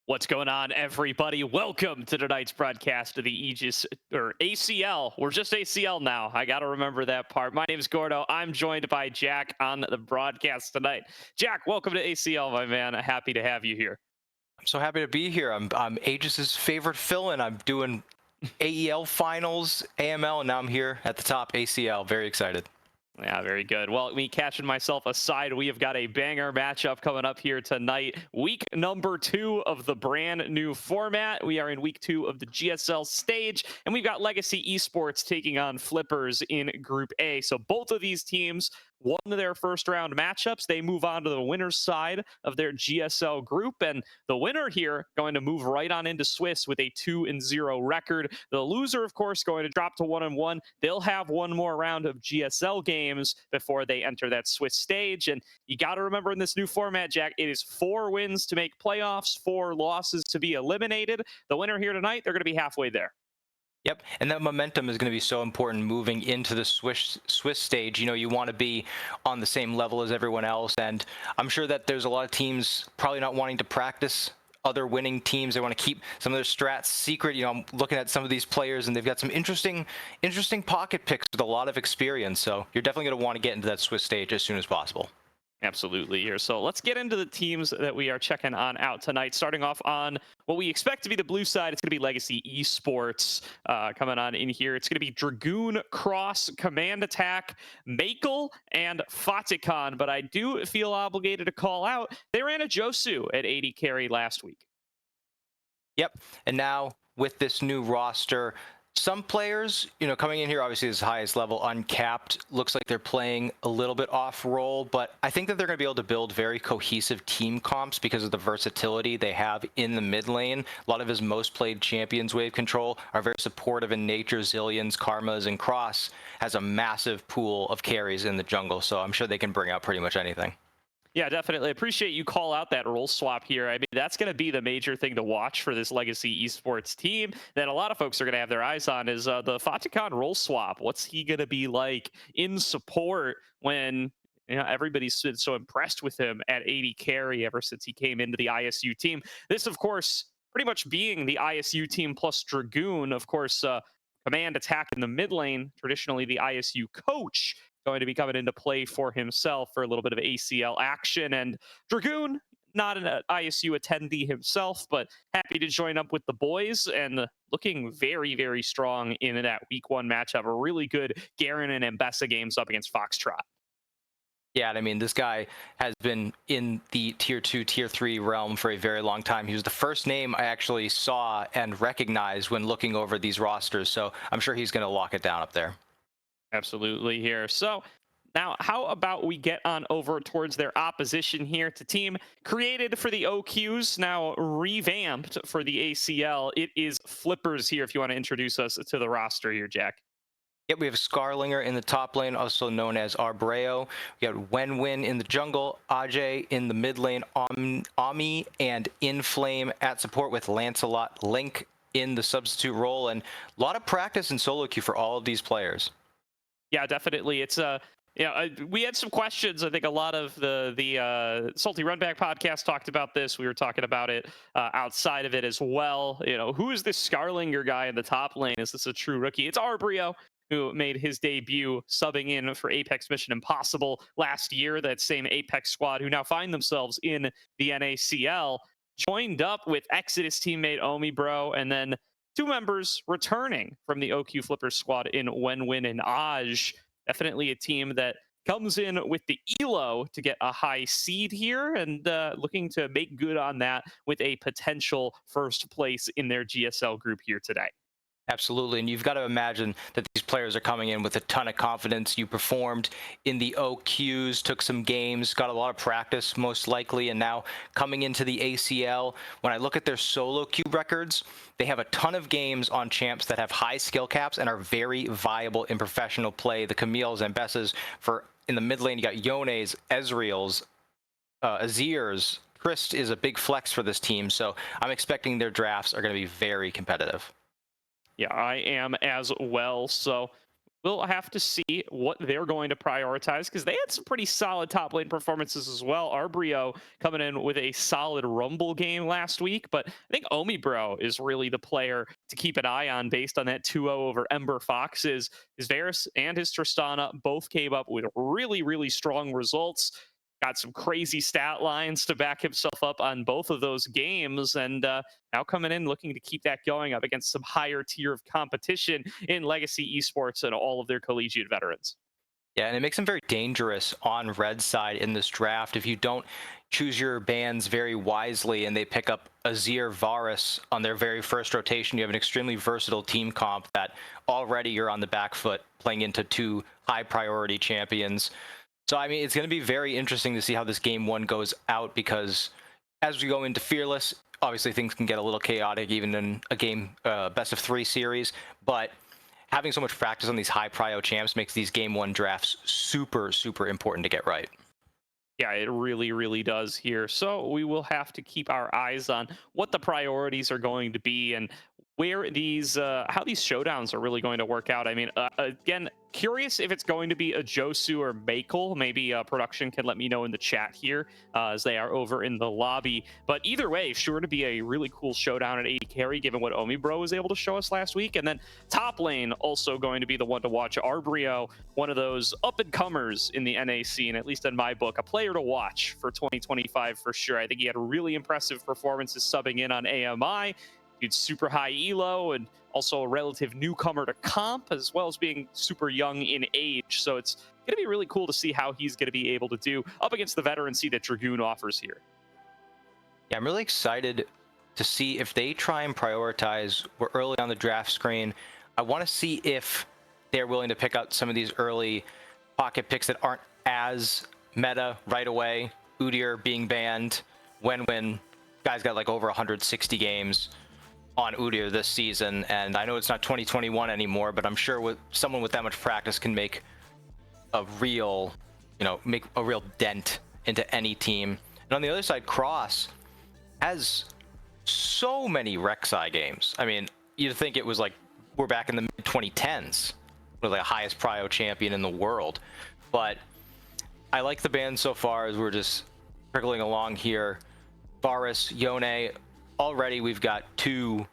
What's going on, everybody? Welcome to tonight's broadcast of the Aegis or ACL. We're just ACL now. I got to remember that part. My name is Gordo. I'm joined by Jack on the broadcast tonight. Jack, welcome to ACL, my man. Happy to have you here. I'm so happy to be here. I'm Aegis's favorite fill-in. I'm doing AEL finals, AML, and now I'm here at the top, ACL. Very excited. Yeah, very good. Well, me catching myself aside, we have got a banger matchup coming up here tonight. Week number 2 of the brand new format. We are in week 2 of the GSL stage, and we've got Legacy Esports taking on Flippers in Group A. So both of these teams won their first round matchups. They move on to the winner's side of their GSL group, and the winner here going to move right on into Swiss with a 2-0 record. The loser, of course, going to drop to 1-1. They'll have one more round of GSL games before they enter that Swiss stage. And you got to remember, in this new format, Jack, it is 4 wins to make playoffs, 4 losses to be eliminated. The winner here tonight, they're going to be halfway there. Yep, and that momentum is going to be so important moving into the Swiss stage. You know, you want to be on the same level as everyone else, and I'm sure that there's a lot of teams probably not wanting to practice other winning teams. They want to keep some of their strats secret. You know, I'm looking at some of these players, and they've got some interesting pocket picks with a lot of experience. So you're definitely going to want to get into that Swiss stage as soon as possible. Absolutely here. So let's get into the teams that we are checking on out tonight. Starting off on what we expect to be the blue side, it's going to be Legacy Esports coming on in here. It's going to be Dragoon, Cross, Command Attack, Makel, and Fatikon. But I do feel obligated to call out, they ran a Josu at 80 carry last week. Yep, and now with this new roster, some players, you know, coming in here, obviously this highest level, uncapped, looks like they're playing a little bit off role, but I think that they're going to be able to build very cohesive team comps because of the versatility they have in the mid lane. A lot of his most played champions, Wave Control, are very supportive in nature. Zillions, Karmas, and Cross has a massive pool of carries in the jungle, so I'm sure they can bring out pretty much anything. Yeah, definitely. Appreciate you call out that role swap here. I mean, that's going to be the major thing to watch for this Legacy Esports team that a lot of folks are going to have their eyes on is the Fatikon role swap. What's he going to be like in support when everybody's been so impressed with him at 80 carry ever since he came into the ISU team? This, of course, pretty much being the ISU team plus Dragoon, of course, command attack in the mid lane, traditionally the ISU coach, going to be coming into play for himself for a little bit of ACL action. And Dragoon, not an ISU attendee himself, but happy to join up with the boys and looking very, very strong in that week 1 matchup. A really good Garen and Ambessa games up against Foxtrot. Yeah, and I mean, this guy has been in the tier 2, tier 3 realm for a very long time. He was the first name I actually saw and recognized when looking over these rosters, so I'm sure he's going to lock it down up there. Absolutely here. So now, how about we get on over towards their opposition here? To team created for the OQs, now revamped for the ACL. It is Flippers here, if you want to introduce us to the roster here, Jack. Yep, we have Scarlinger in the top lane, also known as Arbreo. We got Wenwin in the jungle, Ajay in the mid lane, Ami and Inflame at support with Lancelot, Link in the substitute role, and a lot of practice in solo queue for all of these players. Yeah, definitely. It's we had some questions. I think a lot of the Salty Runback podcast talked about this. We were talking about it outside of it as well. You know, who is this Scarlinger guy in the top lane? Is this a true rookie? It's Arbreo, who made his debut subbing in for Apex Mission Impossible last year. That same Apex squad who now find themselves in the NACL, joined up with Exodus teammate Omi Bro, and then 2 members returning from the OQ Flippers squad in Wenwin and Aj. Definitely a team that comes in with the ELO to get a high seed here and looking to make good on that with a potential first place in their GSL group here today. Absolutely, and you've got to imagine that these players are coming in with a ton of confidence. You performed in the OQs, took some games, got a lot of practice most likely, and now coming into the ACL, when I look at their solo queue records, they have a ton of games on champs that have high skill caps and are very viable in professional play. The Camille's and Bess's for in the mid lane, you got Yone's, Ezreal's, Azir's. Christ is a big flex for this team, so I'm expecting their drafts are going to be very competitive. Yeah, I am as well. So we'll have to see what they're going to prioritize because they had some pretty solid top lane performances as well. Arbrio coming in with a solid Rumble game last week, but I think Omibro is really the player to keep an eye on based on that 2-0 over Ember Foxes. His Varus and his Tristana both came up with really, really strong results. Got some crazy stat lines to back himself up on both of those games, and now coming in looking to keep that going up against some higher tier of competition in Legacy Esports and all of their collegiate veterans. Yeah, and it makes them very dangerous on red side in this draft if you don't choose your bans very wisely and they pick up Azir Varus on their very first rotation. You have an extremely versatile team comp that already you're on the back foot playing into two high priority champions. So, I mean, it's going to be very interesting to see how this game one goes out because as we go into Fearless, obviously things can get a little chaotic even in a game best of 3 series, but having so much practice on these high prio champs makes these game one drafts super, super important to get right. Yeah, it really, really does here. So we will have to keep our eyes on what the priorities are going to be and where these, how these showdowns are really going to work out. I mean, again, curious if it's going to be a Josu or Makel. Maybe production can let me know in the chat here as they are over in the lobby. But either way, sure to be a really cool showdown at AD carry, given what Omibro was able to show us last week. And then top lane also going to be the one to watch. Arbrio, one of those up-and-comers in the NA scene, at least in my book, a player to watch for 2025 for sure. I think he had really impressive performances subbing in on AMI. Dude, super high elo and also a relative newcomer to comp, as well as being super young in age. So it's going to be really cool to see how he's going to be able to do up against the veterancy that Dragoon offers here. Yeah, I'm really excited to see if they try and prioritize. We're early on the draft screen. I want to see if they're willing to pick out some of these early pocket picks that aren't as meta right away. Udyr being banned, when guys got like over 160 games on Udyr this season, and I know it's not 2021 anymore, but I'm sure with someone with that much practice can make a real, make a real dent into any team. And on the other side, Cross has so many Rek'Sai games. I mean, you'd think it was like we're back in the mid 2010s with like the highest prio champion in the world, but I like the band so far as we're just trickling along here. Varus, Yone. Already we've got 2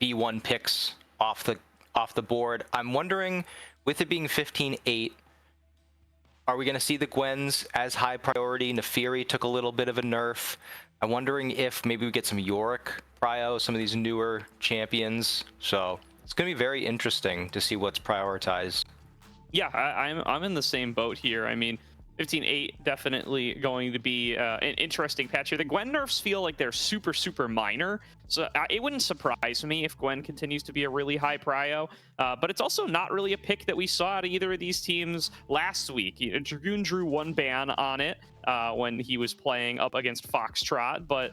B1 picks off the board. I'm wondering, with it being 15-8, are we going to see the Gwens as high priority? Nefiri took a little bit of a nerf. I'm wondering if maybe we get some Yorick prio, some of these newer champions. So it's going to be very interesting to see what's prioritized. Yeah, I'm in the same boat here. I mean, 15-8 definitely going to be an interesting patch here. The Gwen nerfs feel like they're super, super minor. So it wouldn't surprise me if Gwen continues to be a really high prio. But it's also not really a pick that we saw at either of these teams last week. Dragoon drew 1 ban on it when he was playing up against Foxtrot. But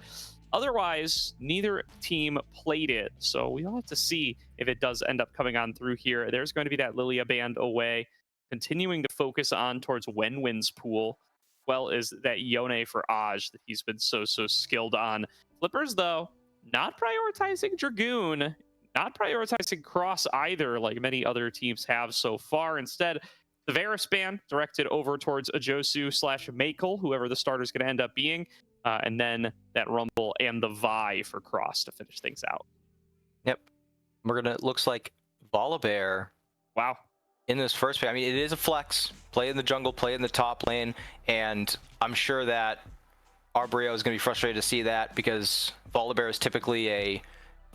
otherwise, neither team played it. So we'll have to see if it does end up coming on through here. There's going to be that Lilia band away. Continuing to focus on towards Wenwin's pool, well as that Yone for Aj that he's been so skilled on. Flippers, though, not prioritizing Dragoon, not prioritizing Cross either, like many other teams have so far. Instead, the Varus ban directed over towards Ajosu/Makel, whoever the starter is going to end up being, and then that Rumble and the Vi for Cross to finish things out. Yep. We're going to, looks like Volibear. Wow. In this first pick, I mean, it is a flex. Play in the jungle, play in the top lane, and I'm sure that Arbrio is going to be frustrated to see that because Volibear is typically a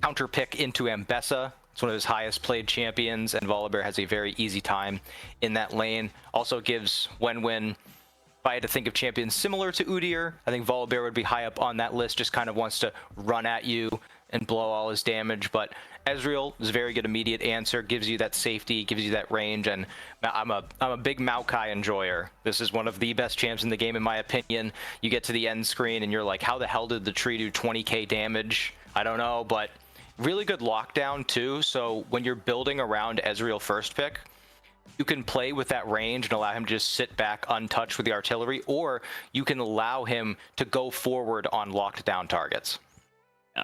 counter pick into Ambessa. It's one of his highest played champions, and Volibear has a very easy time in that lane. Also gives Wenwin, if I had to think of champions similar to Udyr, I think Volibear would be high up on that list, just kind of wants to run at you and blow all his damage. But Ezreal is a very good immediate answer, gives you that safety, gives you that range, and I'm a big Maokai enjoyer. This is one of the best champs in the game, in my opinion. You get to the end screen, and you're like, how the hell did the tree do 20k damage? I don't know, but really good lockdown, too. So when you're building around Ezreal first pick, you can play with that range and allow him to just sit back untouched with the artillery, or you can allow him to go forward on locked down targets.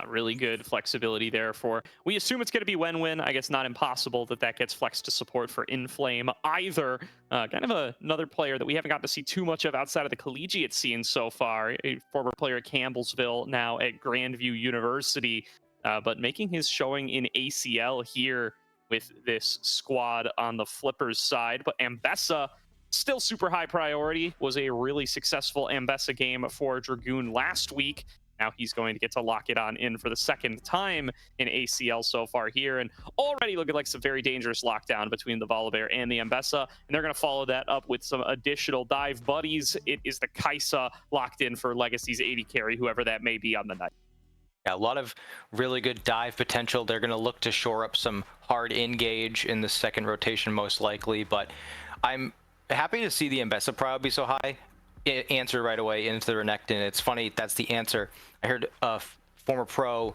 Really good flexibility there for. We assume it's going to be win-win. I guess not impossible that gets flexed to support for Inflame either. Kind of another player that we haven't gotten to see too much of outside of the collegiate scene so far. A former player at Campbellsville, now at Grandview University, but making his showing in ACL here with this squad on the Flippers side. But Ambessa, still super high priority, was a really successful Ambessa game for Dragoon last week. Now he's going to get to lock it on in for the second time in ACL so far here, and already looking like some very dangerous lockdown between the Volibear and the Ambessa, and they're going to follow that up with some additional dive buddies. It is the Kaisa locked in for Legacy's 80 carry, whoever that may be on the night. Yeah, a lot of really good dive potential. They're going to look to shore up some hard engage in the second rotation most likely, but I'm happy to see the Ambessa prio be so high. Answer right away into the Renekton. It's funny, that's the answer. I heard a former pro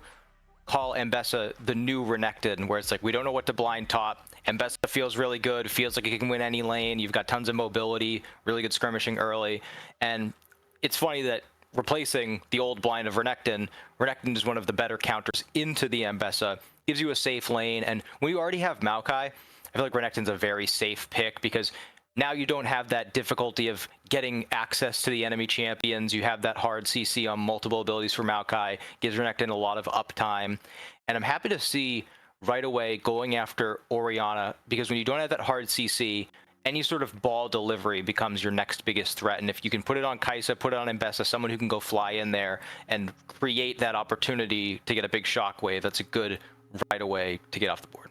call Ambessa the new Renekton, where it's like, we don't know what to blind top. Ambessa feels really good, feels like it can win any lane. You've got tons of mobility, really good skirmishing early. And it's funny that replacing the old blind of Renekton is one of the better counters into the Ambessa, gives you a safe lane. And when you already have Maokai, I feel like Renekton's a very safe pick because now you don't have that difficulty of getting access to the enemy champions. You have that hard CC on multiple abilities for Maokai, gives Renekton a lot of uptime. And I'm happy to see right away going after Orianna, because when you don't have that hard CC, any sort of ball delivery becomes your next biggest threat. And if you can put it on Kaisa, put it on Ambessa, someone who can go fly in there and create that opportunity to get a big shockwave, that's a good right away to get off the board.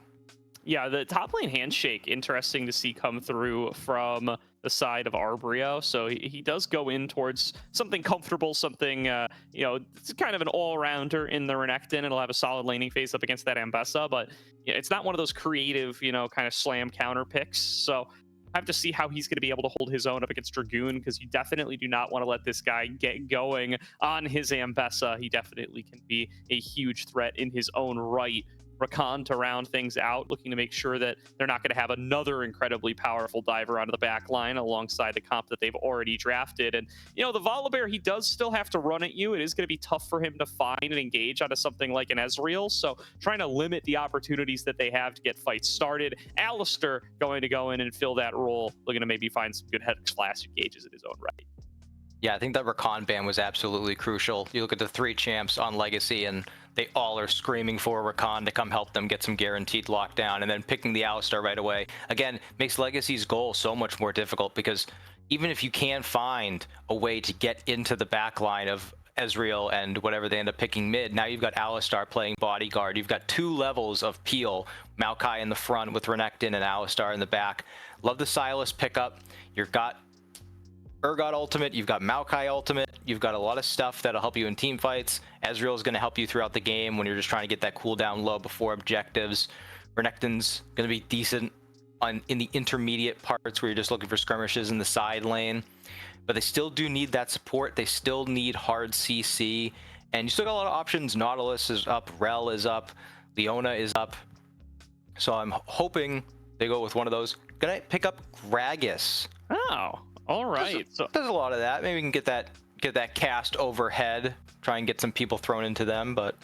Yeah, the top lane handshake, interesting to see come through from the side of Arbrio. So he does go in towards something comfortable, something, it's kind of an all-rounder in the Renekton. It'll have a solid laning phase up against that Ambessa, but it's not one of those creative, kind of slam counter picks. So I have to see how he's going to be able to hold his own up against Dragoon, because you definitely do not want to let this guy get going on his Ambessa. He definitely can be a huge threat in his own right. Rakan to round things out, looking to make sure that they're not going to have another incredibly powerful diver onto the back line alongside the comp that they've already drafted. And, the Volibear, he does still have to run at you. It is going to be tough for him to find and engage onto something like an Ezreal, so trying to limit the opportunities that they have to get fights started. Alistair going to go in and fill that role, looking to maybe find some good head slash engages in his own right. Yeah, I think that Rakan ban was absolutely crucial. You look at the 3 champs on Legacy, and they all are screaming for Rakan to come help them get some guaranteed lockdown, and then picking the Alistar right away, again, makes Legacy's goal so much more difficult, because even if you can find a way to get into the back line of Ezreal and whatever they end up picking mid, now you've got Alistar playing bodyguard. You've got 2 levels of peel, Maokai in the front with Renekton and Alistar in the back. Love the Sylas pickup. You've got Urgot ultimate, you've got Maokai ultimate, you've got a lot of stuff that'll help you in team fights. Ezreal is going to help you throughout the game when you're just trying to get that cooldown low before objectives. Renekton's going to be decent in the intermediate parts where you're just looking for skirmishes in the side lane. But they still do need that support. They still need hard CC. And you still got a lot of options. Nautilus is up, Rel is up, Leona is up. So I'm hoping they go with one of those. Gonna pick up Gragas. Oh. All right. There's a lot of that. Maybe we can get that cast overhead, try and get some people thrown into them, but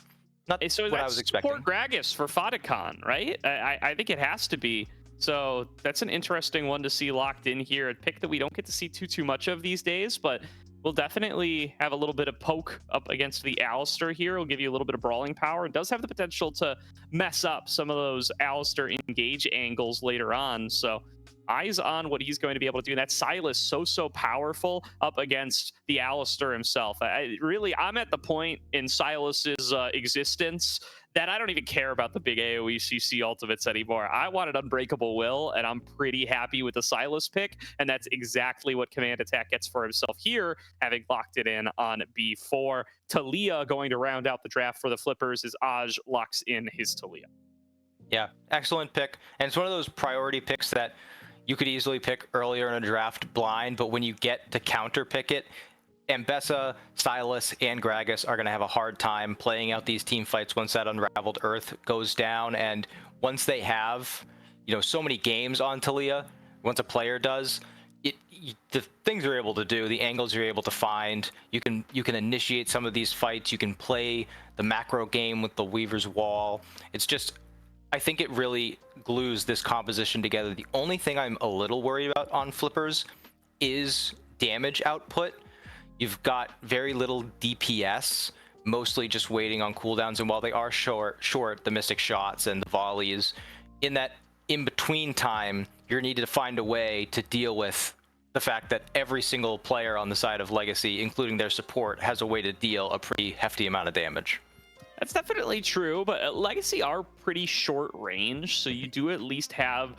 not what I was expecting. Support Gragas for Fotacon, right? I think it has to be. So that's an interesting one to see locked in here. A pick that we don't get to see too much of these days, but we'll definitely have a little bit of poke up against the Alistair here. It'll give you a little bit of brawling power. It does have the potential to mess up some of those Alistair engage angles later on. So eyes on what he's going to be able to do. And that Sylas so powerful up against the Alistair himself. I'm at the point in Sylas's existence that I don't even care about the big AoE CC ultimates anymore. I wanted Unbreakable Will, and I'm pretty happy with the Sylas pick, and that's exactly what Command Attack gets for himself here, having locked it in on B4. Talia going to round out the draft for the Flippers as Aj locks in his Talia. Yeah, excellent pick. And it's one of those priority picks that you could easily pick earlier in a draft blind, but when you get to counter pick it, Ambessa, Sylas, and Gragas are going to have a hard time playing out these team fights once that Unraveled Earth goes down. And once they have, so many games on Talia, once a player does, the things you're able to do, the angles you're able to find, you can initiate some of these fights. You can play the macro game with the Weaver's Wall. It's just, I think it really glues this composition together. The only thing I'm a little worried about on Flippers is damage output. You've got very little DPS, mostly just waiting on cooldowns. And while they are short the Mystic Shots and the volleys, in that in-between time, you're needed to find a way to deal with the fact that every single player on the side of Legacy, including their support, has a way to deal a pretty hefty amount of damage. That's definitely true, but Legacy are pretty short range, so you do at least have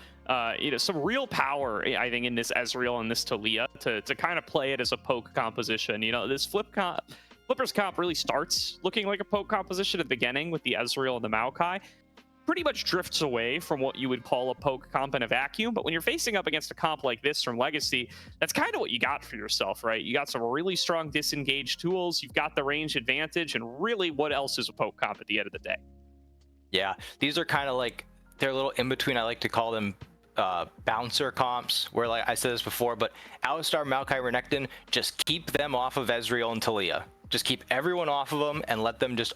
some real power, I think, in this Ezreal and this Talia to kind of play it as a poke composition. This Flippers comp really starts looking like a poke composition at the beginning with the Ezreal and the Maokai. Pretty much drifts away from what you would call a poke comp in a vacuum, but when you're facing up against a comp like this from Legacy, that's kind of what you got for yourself, right? You got some really strong disengage tools, you've got the range advantage, and really, what else is a poke comp at the end of the day? Yeah, these are kind of like, they're a little in between. I like to call them bouncer comps, where, like I said this before, but Alistar, Maokai, Renekton, just keep them off of Ezreal and Talia. Just keep everyone off of them and let them just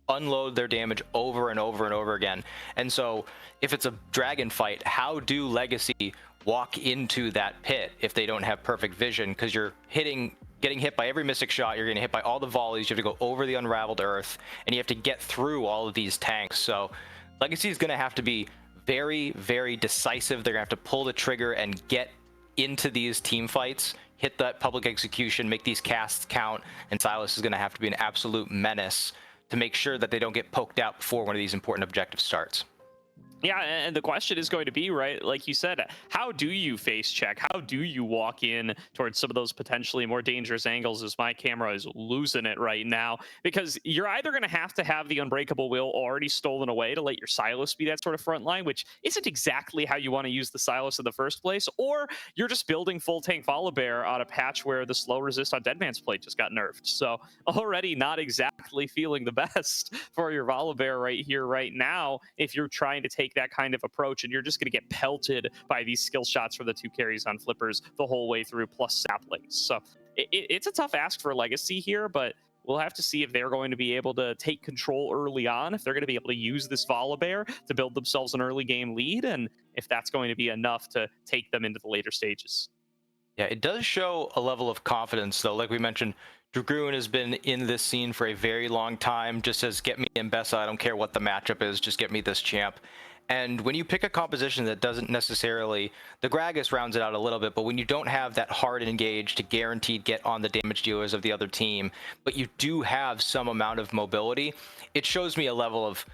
unload their damage over and over and over again. And so if it's a dragon fight, how do Legacy walk into that pit if they don't have perfect vision? Because you're getting hit by every Mystic Shot, you're getting hit by all the volleys, you have to go over the Unraveled Earth, and you have to get through all of these tanks. So Legacy is going to have to be very, very decisive. They're going to have to pull the trigger and get into these team fights, hit that public execution, make these casts count, and Sylas is going to have to be an absolute menace to make sure that they don't get poked out before one of these important objectives starts. Yeah, and the question is going to be, right, like you said, how do you face check? How do you walk in towards some of those potentially more dangerous angles, as my camera is losing it right now? Because you're either going to have the Unbreakable Will already stolen away to let your Sylas be that sort of front line, which isn't exactly how you want to use the Sylas in the first place, or you're just building full tank Volibear on a patch where the slow resist on Deadman's Plate just got nerfed. So already not exactly feeling the best for your Volibear right here, right now, if you're trying to take that kind of approach, and you're just going to get pelted by these skill shots for the two carries on Flippers the whole way through, plus saplings. So it's a tough ask for Legacy here, but we'll have to see if they're going to be able to take control early on, if they're going to be able to use this Volibear to build themselves an early game lead, and if that's going to be enough to take them into the later stages. Yeah, it does show a level of confidence, though. Like we mentioned, Dragoon has been in this scene for a very long time, just says, get me Mbessa, I don't care what the matchup is, just get me this champ. And when you pick a composition that doesn't necessarily, the Gragas rounds it out a little bit, but when you don't have that hard engage to guaranteed get on the damage dealers of the other team, but you do have some amount of mobility, it shows me a level of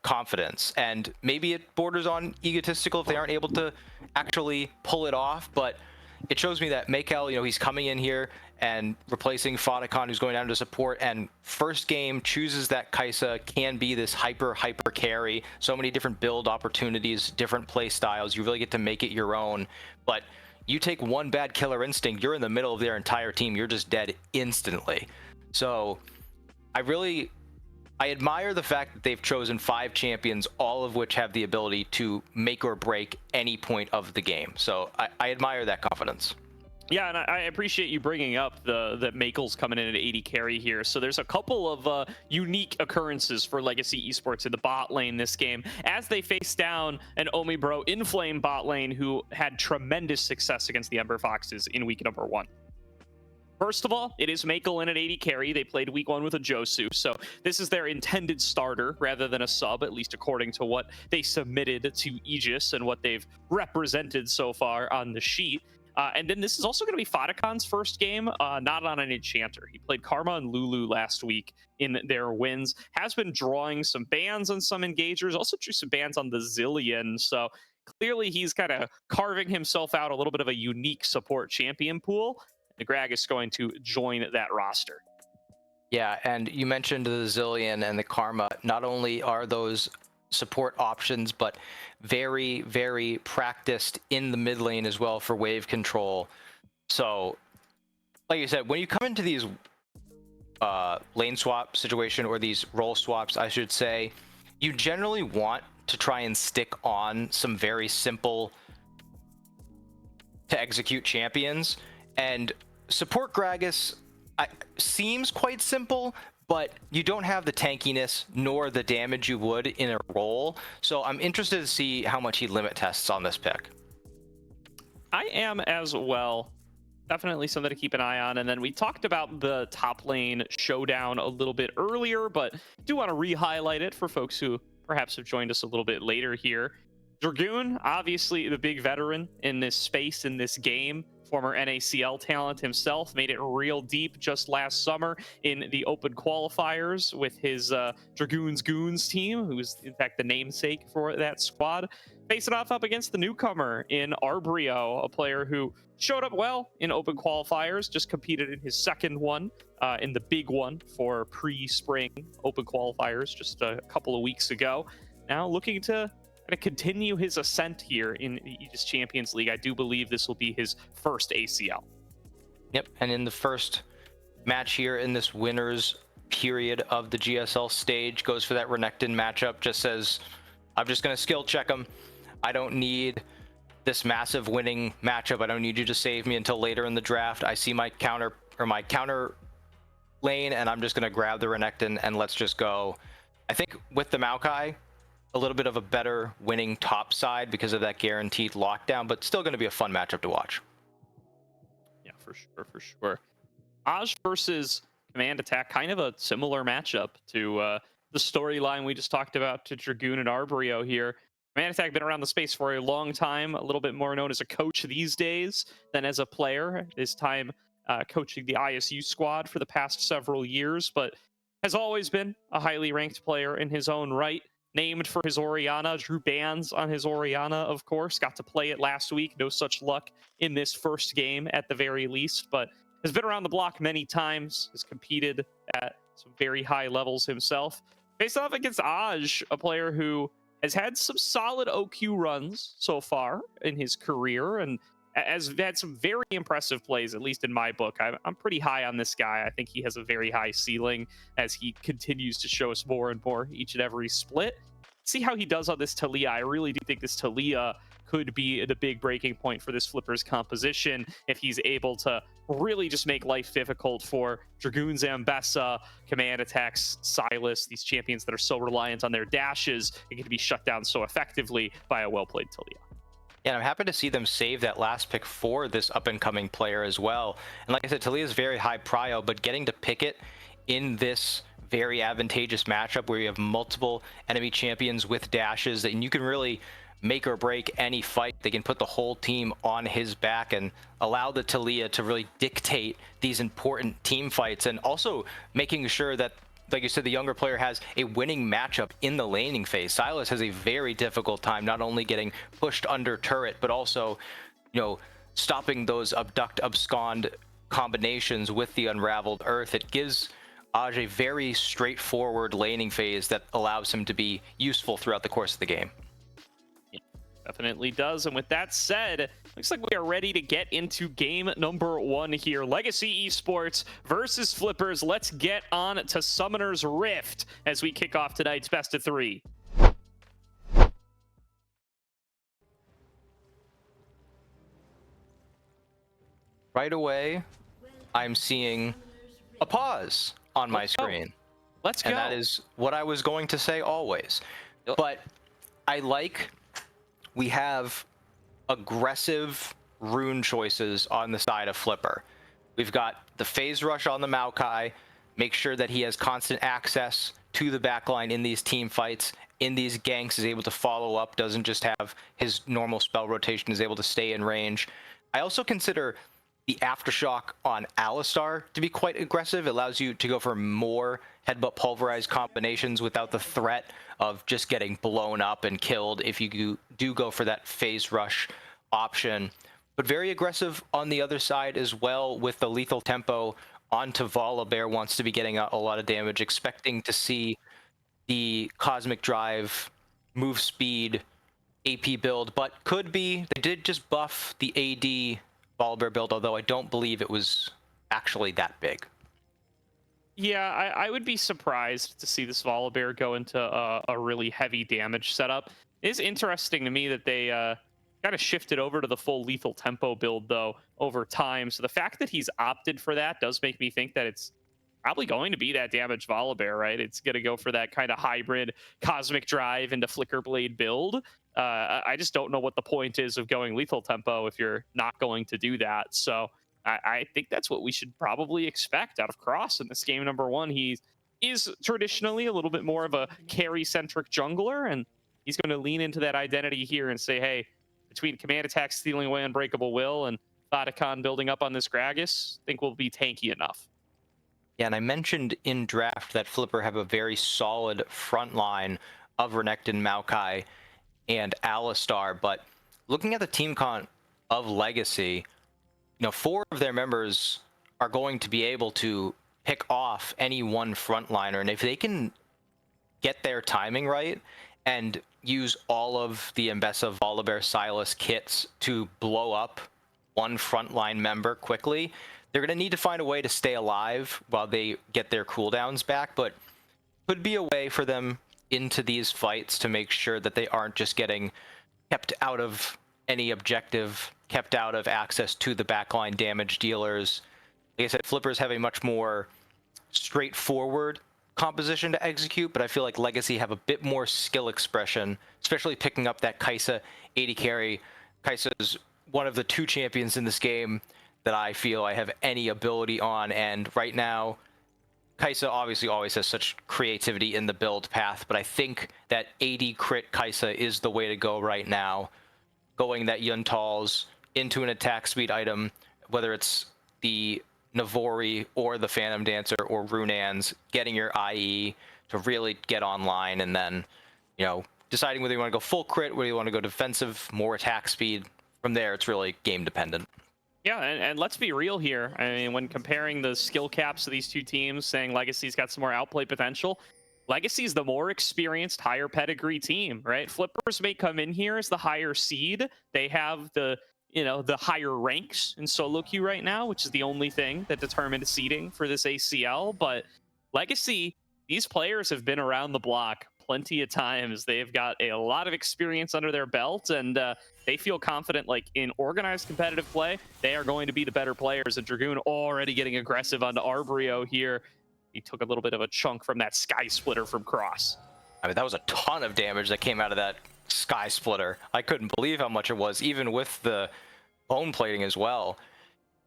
confidence. And maybe it borders on egotistical if they aren't able to actually pull it off, but it shows me that Makel, he's coming in here and replacing Fodicon, who's going down to support, and first game chooses that Kai'Sa can be this hyper carry. So many different build opportunities, different play styles. You really get to make it your own. But you take one bad killer instinct, you're in the middle of their entire team. You're just dead instantly. So I admire the fact that they've chosen 5 champions, all of which have the ability to make or break any point of the game. So I admire that confidence. Yeah, and I appreciate you bringing up that Makel's coming in at 80 carry here. So there's a couple of unique occurrences for Legacy Esports in the bot lane this game, as they face down an Omibro Inflame bot lane who had tremendous success against the Ember Foxes in week number 1. First of all, it is Makel in at 80 carry. They played week 1 with a Josu, so this is their intended starter rather than a sub, at least according to what they submitted to Aegis and what they've represented so far on the sheet. And then this is also going to be Fodicon's first game, not on an Enchanter. He played Karma and Lulu last week in their wins, has been drawing some bans on some engagers, also drew some bans on the Zillion, so clearly he's kind of carving himself out a little bit of a unique support champion pool. The Grag is going to join that roster. Yeah, and you mentioned the Zillion and the Karma. Not only are those support options, but very, very practiced in the mid lane as well for wave control. So, like you said, when you come into these lane swap situation, or these role swaps, I should say, you generally want to try and stick on some very simple to execute champions. And support Gragas seems quite simple, but you don't have the tankiness nor the damage you would in a role. So I'm interested to see how much he limit tests on this pick. I am as well. Definitely something to keep an eye on. And then we talked about the top lane showdown a little bit earlier, but do want to re-highlight it for folks who perhaps have joined us a little bit later here. Dragoon, obviously the big veteran in this space, in this game, former NACL talent himself, made it real deep just last summer in the open qualifiers with his Dragoons Goons team, who's in fact the namesake for that squad, facing off up against the newcomer in Arbrio, a player who showed up well in open qualifiers, just competed in his second one, in the big one for pre-spring open qualifiers just a couple of weeks ago. Now looking to continue his ascent here in the Aegis Champions League. I do believe this will be his first ACL. Yep, and in the first match here in this winners period of the GSL stage, goes for that Renekton matchup, just says, I'm just going to skill check him. I don't need this massive winning matchup. I don't need you to save me until later in the draft. I see my counter lane, and I'm just going to grab the Renekton and let's just go. I think with the Maokai, a little bit of a better winning top side because of that guaranteed lockdown, but still going to be a fun matchup to watch. Yeah, for sure. Aj versus Command Attack, kind of a similar matchup to the storyline we just talked about to Dragoon and Arbrio here. Command Attack been around the space for a long time, a little bit more known as a coach these days than as a player. His time coaching the ISU squad for the past several years, but has always been a highly ranked player in his own right. Named for his Orianna, drew bans on his Orianna, of course. Got to play it last week. No such luck in this first game at the very least, but has been around the block many times, has competed at some very high levels himself. Faced off against Aj, a player who has had some solid OQ runs so far in his career and has had some very impressive plays, at least in my book. I'm pretty high on this guy. I think he has a very high ceiling as he continues to show us more and more each and every split. See how he does on this Taliyah. I really do think this Taliyah could be the big breaking point for this Flipper's composition if he's able to really just make life difficult for Dragoons, Ambessa, Command Attacks, Silas, these champions that are so reliant on their dashes and can be shut down so effectively by a well-played Taliyah. Yeah, I'm happy to see them save that last pick for this up-and-coming player as well. And like I said, Taliyah is very high prio, but getting to pick it in this very advantageous matchup where you have multiple enemy champions with dashes, and you can really make or break any fight. They can put the whole team on his back and allow the Taliyah to really dictate these important team fights, and also making sure that, like you said, the younger player has a winning matchup in the laning phase. Silas has a very difficult time not only getting pushed under turret, but also, stopping those abduct, abscond combinations with the Unraveled Earth. It gives Aj a very straightforward laning phase that allows him to be useful throughout the course of the game. Definitely does. And with that said, looks like we are ready to get into game number 1 here. Legacy Esports versus Flippers. Let's get on to Summoner's Rift as we kick off tonight's best of 3. Right away, I'm seeing a pause on my screen. Let's go. And that is what I was going to say always. But we have aggressive rune choices on the side of Flipper. We've got the phase rush on the Maokai, make sure that he has constant access to the backline in these team fights, in these ganks, is able to follow up, doesn't just have his normal spell rotation, is able to stay in range. I also consider the Aftershock on Alistar to be quite aggressive. It allows you to go for more headbutt pulverized combinations without the threat of just getting blown up and killed if you do go for that phase rush option. But very aggressive on the other side as well with the lethal tempo onto Volibear. Wants to be getting a lot of damage, expecting to see the Cosmic Drive move speed AP build, but could be, they did just buff the AD Volibear build, although I don't believe it was actually that big. Yeah, I would be surprised to see this Volibear go into a really heavy damage setup. It is interesting to me that they kind of shifted over to the full lethal tempo build though over time. So the fact that he's opted for that does make me think that it's probably going to be that damage Volibear, right? It's going to go for that kind of hybrid cosmic drive into flicker blade build. I just don't know what the point is of going lethal tempo if you're not going to do that. So I think that's what we should probably expect out of Cross in this game. Number one, he is traditionally a little bit more of a carry centric jungler, and he's going to lean into that identity here and say, hey, between command attack stealing away Unbreakable Will and Thotacon building up on this Gragas, I think we'll be tanky enough. Yeah, and I mentioned in draft that Flipper have a very solid front line of Renekton, Maokai, and Alistar, but looking at the team count of Legacy, you know, 4 of their members are going to be able to pick off any one frontliner, and if they can get their timing right and use all of the Mbessa, Volibear, Sylas kits to blow up one frontline member quickly, they're going to need to find a way to stay alive while they get their cooldowns back, but could be a way for them into these fights to make sure that they aren't just getting kept out of any objective, kept out of access to the backline damage dealers. Like I said, Flippers have a much more straightforward composition to execute, but I feel like Legacy have a bit more skill expression, especially picking up that Kai'Sa 80 carry. Kai'Sa's one of the 2 champions in this game that I feel I have any ability on, and right now Kai'Sa obviously always has such creativity in the build path, but I think that 80 crit Kai'Sa is the way to go right now. Going that Yuntal's into an attack speed item, whether it's the Navori or the Phantom Dancer or Runans, getting your IE to really get online, and then, you know, deciding whether you want to go full crit, whether you want to go defensive, more attack speed. From there, it's really game dependent. Yeah, and let's be real here. I mean, when comparing the skill caps of these 2 teams, saying Legacy's got some more outplay potential, Legacy's the more experienced, higher pedigree team, right? Flippers may come in here as the higher seed. They have the, you know, the higher ranks in solo queue right now, which is the only thing that determined seeding for this ACL. But Legacy, these players have been around the block plenty of times. They've got a lot of experience under their belt, and they feel confident, like in organized competitive play, they are going to be the better players. And Dragoon already getting aggressive onto Arbrio here. He took a little bit of a chunk from that Sky Splitter from Cross. I mean, that was a ton of damage that came out of that Sky Splitter. I couldn't believe how much it was, even with the bone plating as well.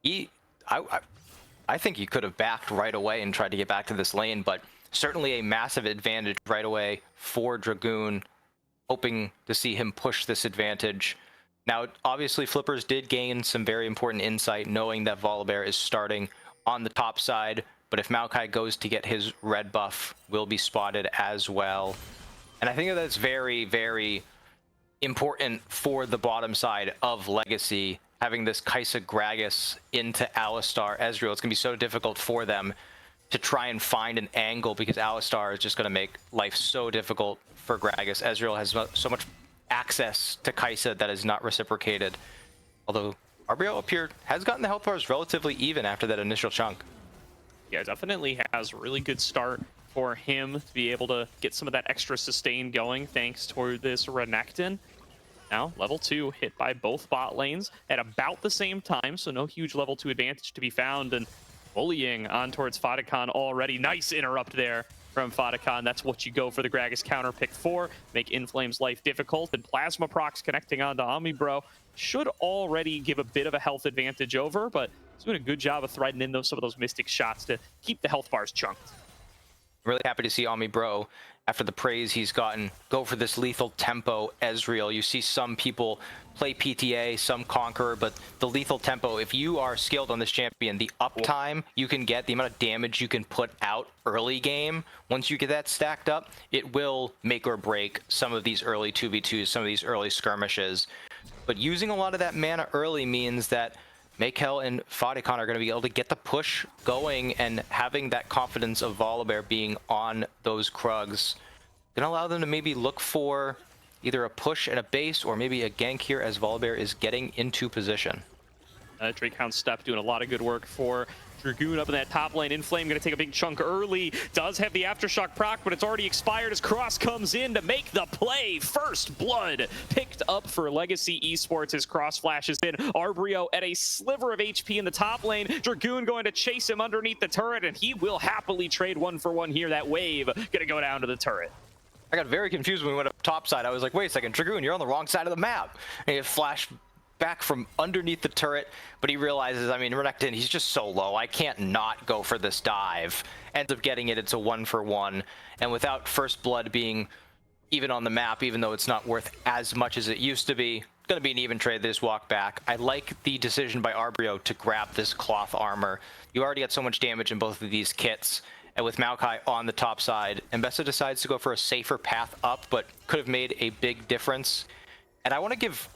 I think he could have backed right away and tried to get back to this lane, but certainly a massive advantage right away for Dragoon, hoping to see him push this advantage. Now, obviously, Flippers did gain some very important insight, knowing that Volibear is starting on the top side, but if Maokai goes to get his red buff, will be spotted as well. And I think that's very, very important for the bottom side of Legacy, having this Kai'Sa Gragas into Alistar Ezreal. It's going to be so difficult for them to try and find an angle, because Alistar is just going to make life so difficult for Gragas. Ezreal has so much access to Kai'Sa that is not reciprocated. Although Arbrio up here has gotten the health bars relatively even after that initial chunk. Yeah, definitely has a really good start for him to be able to get some of that extra sustain going thanks toward this Renekton. Now, level 2 hit by both bot lanes at about the same time, so no huge level 2 advantage to be found, and bullying on towards Thotacon already. Nice interrupt there from Thotacon. That's what you go for the Gragas counter pick for. Make Inflame's life difficult, and Plasma Procs connecting onto Omnibro should already give a bit of a health advantage over, but he's doing a good job of threading in some of those Mystic shots to keep the health bars chunked. Really happy to see Omnibro, after the praise he's gotten, go for this lethal tempo Ezreal. You see some people play PTA, some Conqueror, but the lethal tempo, if you are skilled on this champion, the uptime you can get, the amount of damage you can put out early game, once you get that stacked up, it will make or break some of these early 2v2s, some of these early skirmishes. But using a lot of that mana early means that Maykel and Thotacon are going to be able to get the push going, and having that confidence of Volibear being on those Krugs going to allow them to maybe look for either a push and a base or maybe a gank here as Volibear is getting into position. Drakehound Step doing a lot of good work for Dragoon up in that top lane. Inflame going to take a big chunk early. Does have the Aftershock proc, but it's already expired as Cross comes in to make the play. First blood picked up for Legacy Esports as Cross flashes in. Arbrio at a sliver of HP in the top lane. Dragoon going to chase him underneath the turret, and he will happily trade 1-for-1 here. That wave going to go down to the turret. I got very confused when we went up top side. I was like, wait a second, Dragoon, you're on the wrong side of the map. And he flashed back from underneath the turret, but he realizes, I mean, Renekton, he's just so low. I can't not go for this dive. Ends up getting it. It's a 1-for-1. And without First Blood being even on the map, even though it's not worth as much as it used to be, it's going to be an even trade. They just walk back. I like the decision by Arbrio to grab this cloth armor. You already got so much damage in both of these kits. And with Maokai on the top side, Mbessa decides to go for a safer path up, but could have made a big difference. And I want to give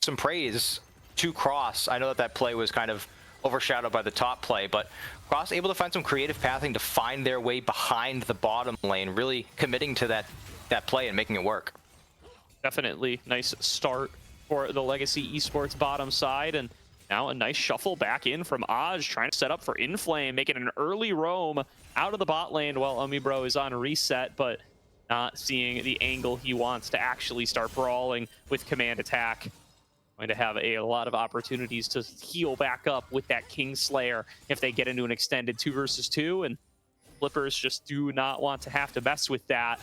some praise to Cross. I know that that play was kind of overshadowed by the top play, but Cross able to find some creative pathing to find their way behind the bottom lane, really committing to that play and making it work. Definitely nice start for the Legacy Esports bottom side, and now a nice shuffle back in from Aj, trying to set up for Inflame, making an early roam out of the bot lane while Omibro is on reset, but not seeing the angle he wants to actually start brawling with command attack. Going to have a lot of opportunities to heal back up with that Kingslayer if they get into an extended 2 versus 2, and Flippers just do not want to have to mess with that.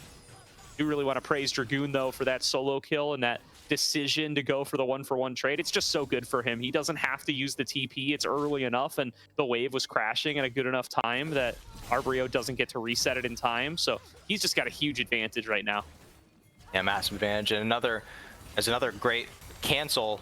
Do really want to praise Dragoon, though, for that solo kill and that decision to go for the 1-for-1 trade. It's just so good for him. He doesn't have to use the TP. It's early enough, and the wave was crashing at a good enough time that Arbrio doesn't get to reset it in time. So he's just got a huge advantage right now. Yeah, massive advantage. And another great cancel.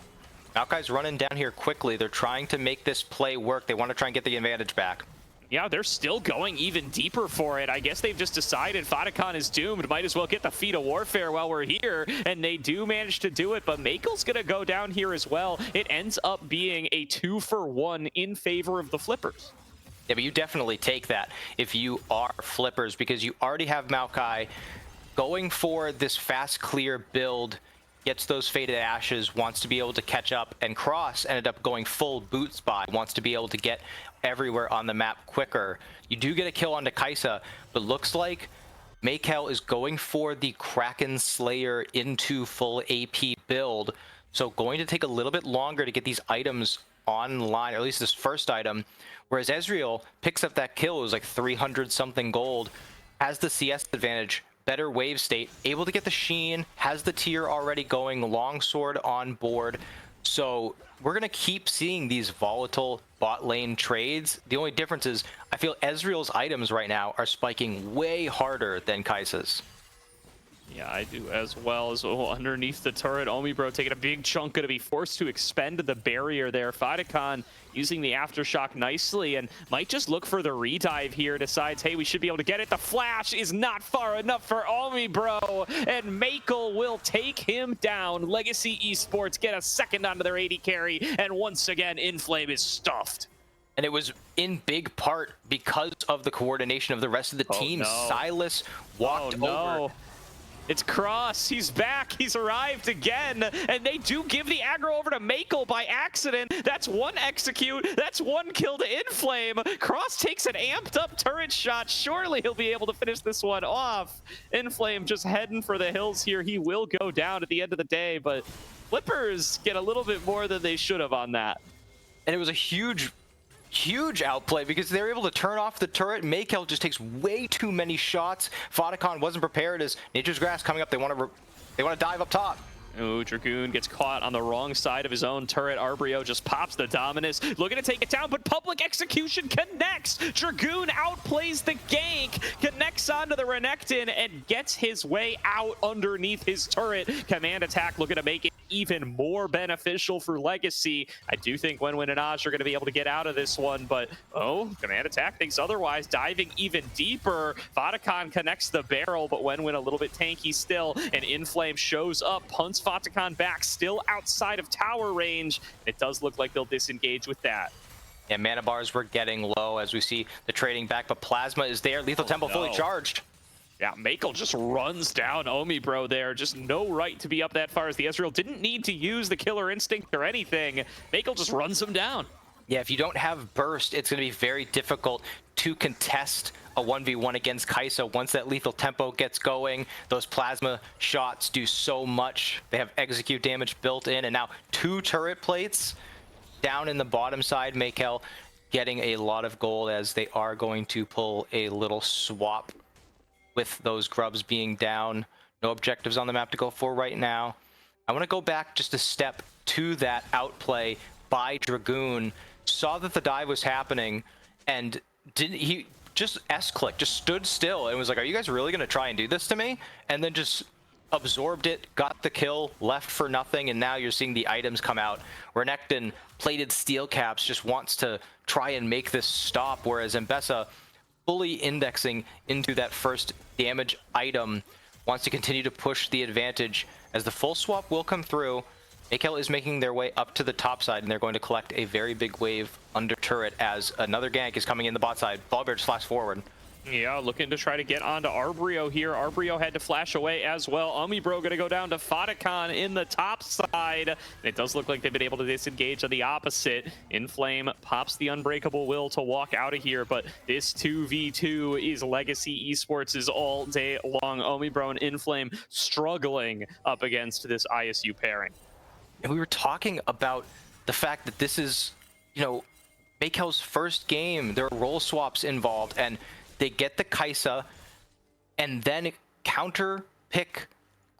Maokai's running down here quickly. They're trying to make this play work. They want to try and get the advantage back. Yeah, they're still going even deeper for it. I guess they've just decided Fatakan is doomed. Might as well get the feat of warfare while we're here. And they do manage to do it, but Makel's going to go down here as well. It ends up being a 2-for-1 in favor of the Flippers. Yeah, but you definitely take that if you are Flippers, because you already have Maokai going for this fast clear build, gets those Faded Ashes, wants to be able to catch up, and Cross ended up going full boot spot, wants to be able to get everywhere on the map quicker. You do get a kill onto Kai'Sa, but looks like Makel is going for the Kraken Slayer into full AP build, so going to take a little bit longer to get these items online, or at least this first item, whereas Ezreal picks up that kill. It was like 300 something gold, has the CS advantage, better wave state, able to get the Sheen, has the tier already going, longsword on board. So we're going to keep seeing these volatile bot lane trades. The only difference is I feel Ezreal's items right now are spiking way harder than Kai'Sa's. Yeah, I do as well. As well, underneath the turret, Omibro taking a big chunk, going to be forced to expend the barrier there. Fatakan using the Aftershock nicely and might just look for the redive here. Decides, hey, we should be able to get it. The flash is not far enough for Omibro, and Makel will take him down. Legacy Esports get a second onto their AD carry, and once again, Inflame is stuffed. And it was in big part because of the coordination of the rest of the team. No. Silas walked over. It's Cross. He's back. He's arrived again. And they do give the aggro over to Makel by accident. That's one execute. That's one kill to Inflame. Cross takes an amped up turret shot. Surely he'll be able to finish this one off. Inflame just heading for the hills here. He will go down at the end of the day, but Flippers get a little bit more than they should have on that. And it was a huge outplay because they're able to turn off the turret. Makel just takes way too many shots. Fatakan wasn't prepared as Nature's Grass coming up. They want to dive up top. Ooh, Dragoon gets caught on the wrong side of his own turret. Arbrio just pops the Dominus, looking to take it down, but Public Execution connects. Dragoon outplays the gank, connects onto the Renekton, and gets his way out underneath his turret. Command attack looking to make it even more beneficial for Legacy. I do think Wenwen and Aj are going to be able to get out of this one, but command attack thinks otherwise, diving even deeper. Fatakan connects the barrel, but Wenwen a little bit tanky still, and Inflame shows up, punts Fatakan back, still outside of tower range. It does look like they'll disengage with that. Yeah, mana bars were getting low as we see the trading back, but Plasma is there. Lethal Temple fully charged. Yeah, Makel just runs down Omibro there. Just no right to be up that far as the Ezreal didn't need to use the Killer Instinct or anything. Makel just runs him down. Yeah, if you don't have burst, it's going to be very difficult to contest a 1v1 against Kai'Sa. Once that lethal tempo gets going, those plasma shots do so much. They have execute damage built in, and now 2 turret plates down in the bottom side. Makel getting a lot of gold as they are going to pull a little swap with those grubs being down. No objectives on the map to go for right now. I want to go back just a step to that outplay by Dragoon. Saw that the dive was happening, and he just S-clicked, just stood still and was like, are you guys really going to try and do this to me? And then just absorbed it, got the kill, left for nothing, and now you're seeing the items come out. Renekton, plated steel caps, just wants to try and make this stop, whereas Mbessa, fully indexing into that first damage item, wants to continue to push the advantage as the full swap will come through. Makel is making their way up to the top side, and they're going to collect a very big wave under turret as another gank is coming in the bot side. Ballbear flash forward. Yeah, looking to try to get onto Arbrio here. Arbrio had to flash away as well. Omibro going to go down to Fotacon in the top side. It does look like they've been able to disengage on the opposite. Inflame pops the unbreakable will to walk out of here, but this 2v2 is Legacy Esports all day long. Omibro and Inflame struggling up against this ISU pairing. And we were talking about the fact that this is, you know, Makel's first game. There are role swaps involved, and they get the Kai'Sa and then counter pick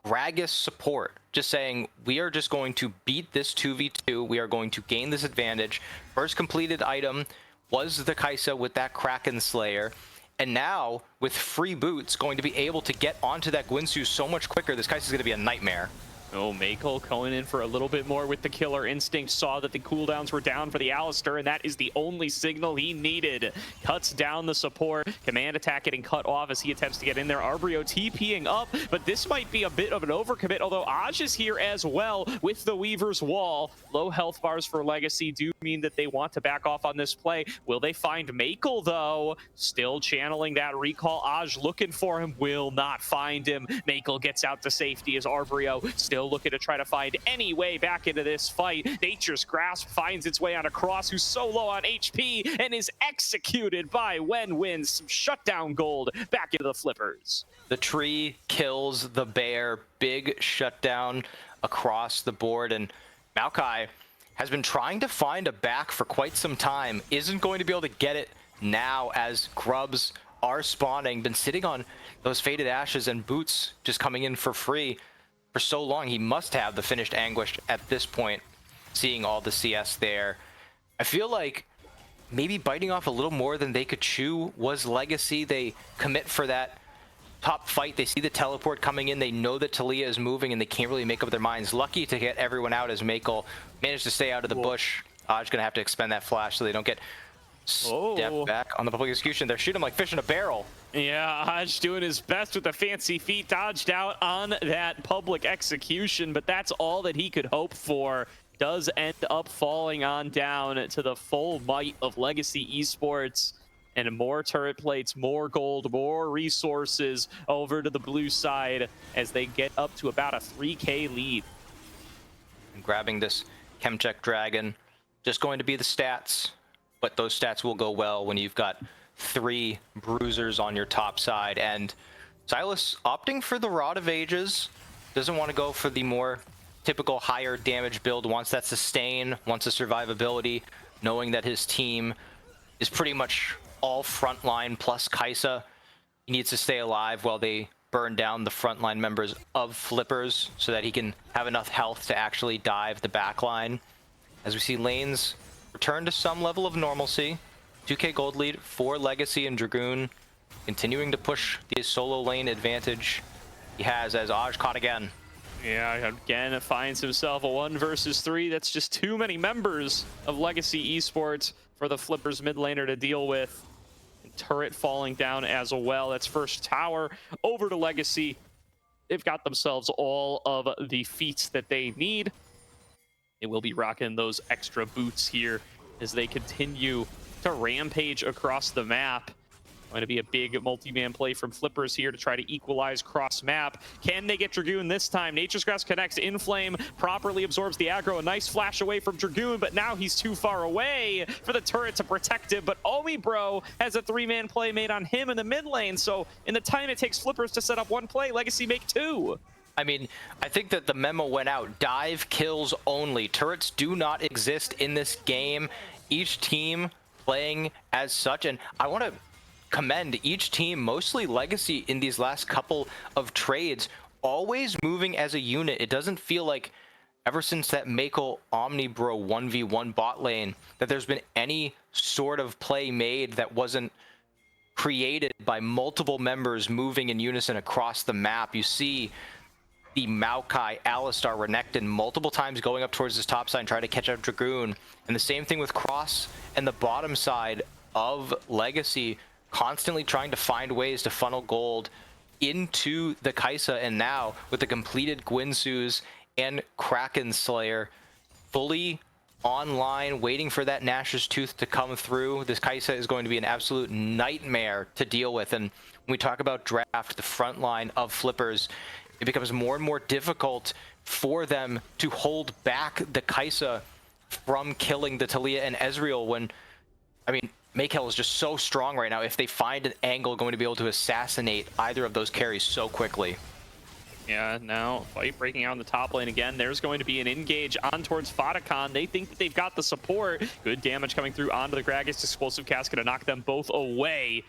Gragas support, just saying, we are just going to beat this 2v2. We are going to gain this advantage. First completed item was the Kai'Sa with that Kraken Slayer. And now, with free boots, going to be able to get onto that Guinsoo so much quicker. This Kai'Sa is going to be a nightmare. Oh, Makel going in for a little bit more with the Killer Instinct. Saw that the cooldowns were down for the Alistar, and that is the only signal he needed. Cuts down the support. Command attack getting cut off as he attempts to get in there. Arbrio TPing up, but this might be a bit of an overcommit, although Aj is here as well with the Weaver's Wall. Low health bars for Legacy do mean that they want to back off on this play. Will they find Makel, though? Still channeling that recall. Aj looking for him, will not find him. Makel gets out to safety as Arbrio still looking to try to find any way back into this fight. Nature's Grasp finds its way on a Cross, who's so low on HP and is executed by Wen wins some shutdown gold back into the Flippers. The tree kills the bear. Big shutdown across the board, and Maokai has been trying to find a back for quite some time. Isn't going to be able to get it now as grubs are spawning. Been sitting on those Faded Ashes and boots just coming in for free for so long. He must have the finished Anguish at this point, seeing all the CS there. I feel like maybe biting off a little more than they could chew was Legacy. They commit for that top fight. They see the teleport coming in. They know that Talia is moving, and they can't really make up their minds. Lucky to get everyone out as Makel managed to stay out of the bush. Aj gonna have to expend that flash so they don't get stepped back on the public execution. They're shooting him like fish in a barrel. Yeah, Aj doing his best with the fancy feet, dodged out on that public execution, but that's all that he could hope for. Does end up falling on down to the full might of Legacy Esports, and more turret plates, more gold, more resources over to the blue side as they get up to about a 3K lead. And grabbing this Chemcheck Dragon, just going to be the stats, but those stats will go well when you've got 3 bruisers on your top side. And Silas opting for the Rod of Ages, doesn't want to go for the more typical higher damage build, wants that sustain, wants the survivability, knowing that his team is pretty much all frontline plus Kai'Sa. He needs to stay alive while they burn down the frontline members of Flippers so that he can have enough health to actually dive the backline. As we see lanes return to some level of normalcy. 2K gold lead for Legacy and Dragoon, continuing to push the solo lane advantage he has as Aj caught again. Yeah, again, finds himself a 1 versus 3. That's just too many members of Legacy Esports for the Flippers mid laner to deal with. And turret falling down as well. That's first tower over to Legacy. They've got themselves all of the feats that they need. They will be rocking those extra boots here as they continue to rampage across the map. Going to be a big multi-man play from Flippers here to try to equalize cross map. Can they get Dragoon this time? Nature's Grass connects. Inflame properly absorbs the aggro. A nice flash away from Dragoon, but now he's too far away for the turret to protect him. But Omi Bro has a 3-man play made on him in the mid lane. So in the time it takes Flippers to set up one play, Legacy make 2. I mean, I think that the memo went out. Dive kills only. Turrets do not exist in this game. Each team playing as such, and I want to commend each team, mostly Legacy, in these last couple of trades, always moving as a unit. It doesn't feel like ever since that Mako Omnibro 1v1 bot lane that there's been any sort of play made that wasn't created by multiple members moving in unison across the map. You see the Maokai, Alistar, Renekton multiple times going up towards this top side and trying to catch up Dragoon. And the same thing with Cross and the bottom side of Legacy, constantly trying to find ways to funnel gold into the Kai'Sa, and now with the completed Guinsoo's and Kraken Slayer fully online, waiting for that Nash's Tooth to come through, this Kai'Sa is going to be an absolute nightmare to deal with. And when we talk about draft, the front line of Flippers, it becomes more and more difficult for them to hold back the Kai'Sa from killing the Talia and Ezreal when, I mean, Maykel is just so strong right now. If they find an angle, going to be able to assassinate either of those carries so quickly. Yeah, now fight breaking out in the top lane again. There's going to be an engage on towards Fatakan. They think that they've got the support. Good damage coming through onto the Gragas. Explosive Cast going to knock them both away.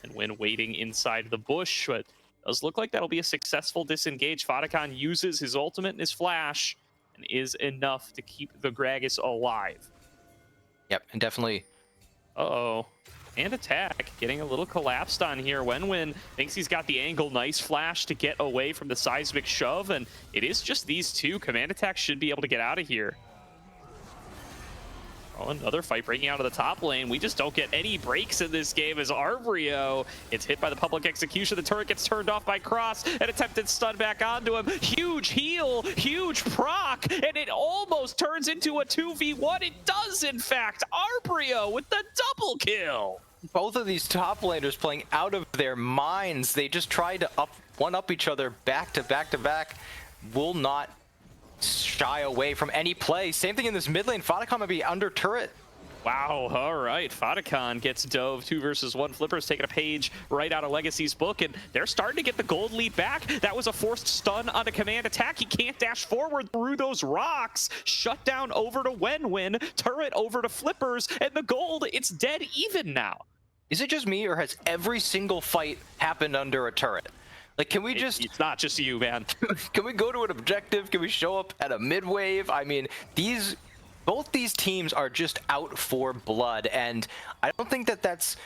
And when waiting inside the bush, but does look like that'll be a successful disengage. Fatakan uses his ultimate and his flash and is enough to keep the Gragas alive. Yep, and definitely. Uh-oh. And attack, getting a little collapsed on here. Wenwen thinks he's got the angle. Nice flash to get away from the seismic shove, and it is just these two. Command attack should be able to get out of here. Oh, another fight breaking out of the top lane. We just don't get any breaks in this game as Arbrio, it's hit by the public execution. The turret gets turned off by Cross. An attempted stun back onto him. Huge heal, huge proc, and it almost turns into a 2v1. It does, in fact. Arbrio with the double kill. Both of these top laners playing out of their minds. They just try to one-up each other back to back to back. Will not shy away from any play. Same thing in this mid lane. Fatakan might be under turret. Wow, all right. Fatakan gets dove 2 versus 1. Flippers taking a page right out of Legacy's book, and they're starting to get the gold lead back. That was a forced stun on a command attack. He can't dash forward through those rocks. Shut down over to Wenwen. Turret over to Flippers, and the gold, it's dead even now. Is it just me, or has every single fight happened under a turret? Like, can we just... It's not just you, man. Can we go to an objective? Can we show up at a mid-wave? I mean, both these teams are just out for blood, and I don't think that that's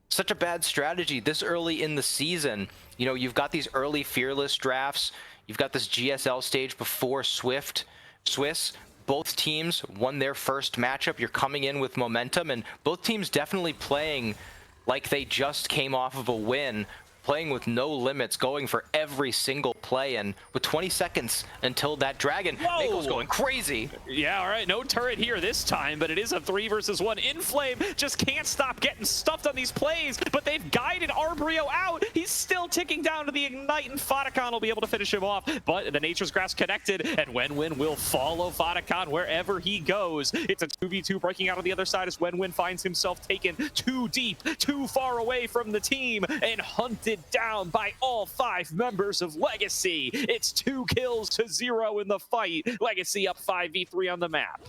such a bad strategy this early in the season. You know, you've got these early Fearless drafts. You've got this GSL stage before Swiss. Both teams won their first matchup. You're coming in with momentum, and both teams definitely playing like they just came off of a win, playing with no limits, going for every single play, and with 20 seconds until that dragon, Mako's going crazy. Yeah, all right, no turret here this time, but it is a 3 versus 1. Inflame just can't stop getting stuffed on these plays, but they've guided Arbrio out. He's still ticking down to the Ignite, and Fatakan will be able to finish him off, but the Nature's Grass connected, and Wenwen will follow Fatakan wherever he goes. It's a 2v2 breaking out on the other side as Wenwen finds himself taken too deep, too far away from the team, and hunted down by all 5 members of Legacy. It's 2 kills to 0 in the fight. Legacy up 5v3 on the map.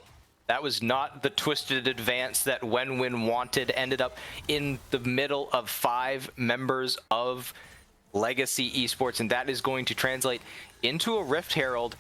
That was not the twisted advance that Wenwen wanted. Ended up in the middle of 5 members of Legacy Esports, and that is going to translate into a Rift Herald.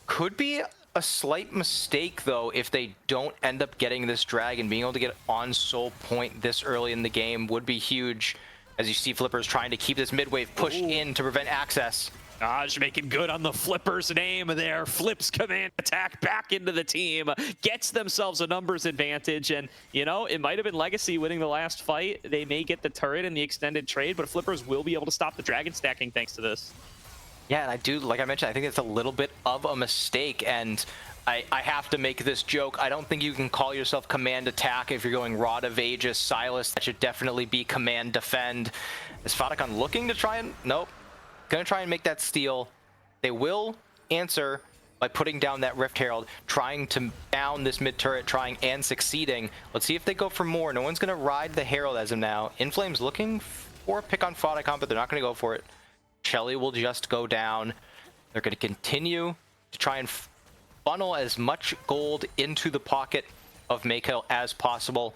Could be a slight mistake, though, if they don't end up getting this dragon. Being able to get on soul point this early in the game would be huge, as you see Flippers trying to keep this mid-wave push in to prevent access. Dodge making good on the Flippers name there. Flips command attack back into the team. Gets themselves a numbers advantage. And, you know, it might have been Legacy winning the last fight. They may get the turret in the extended trade, but Flippers will be able to stop the dragon stacking thanks to this. Yeah, and I do, like I mentioned, I think it's a little bit of a mistake. And I have to make this joke. I don't think you can call yourself command attack if you're going Rod of Aegis, Silas. That should definitely be command defend. Is Fotacon looking to try and... Nope. Gonna try and make that steal. They will answer by putting down that Rift Herald, trying to down this mid turret, trying and succeeding. Let's see if they go for more. No one's gonna ride the Herald as of now. Inflame's looking for a pick on Fotacon, but they're not gonna go for it. Shelly will just go down. They're gonna continue to try and funnel as much gold into the pocket of Mako as possible,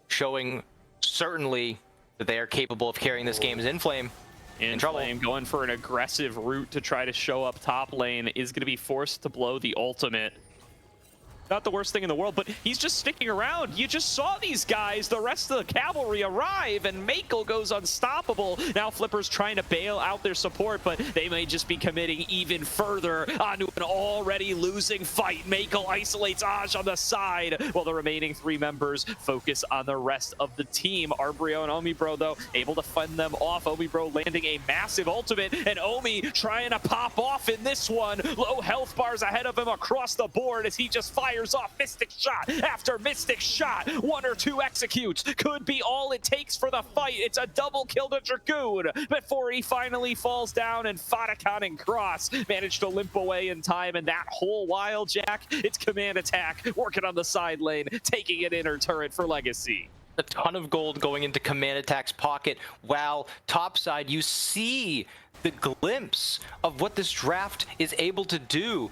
showing certainly that they are capable of carrying this game as Inflame. Inflame going for an aggressive route to try to show up top lane is going to be forced to blow the ultimate. Not the worst thing in the world, but he's just sticking around. You just saw these guys, the rest of the cavalry arrive, and Mako goes unstoppable. Now Flipper's trying to bail out their support, but they may just be committing even further onto an already losing fight. Mako isolates Aj on the side, while the remaining 3 members focus on the rest of the team. Arbrio and Omibro, though, able to fend them off. Omibro landing a massive ultimate, and Omi trying to pop off in this one. Low health bars ahead of him across the board as he just fires off mystic shot after mystic shot. 1 or 2 executes could be all it takes for the fight. It's a double kill to Dragoon before he finally falls down, and Fotacon and Cross managed to limp away in time. And that whole while, Jack, it's command attack working on the side lane, taking an inner turret for Legacy. A ton of gold going into command attack's pocket. Wow, topside, you see the glimpse of what this draft is able to do.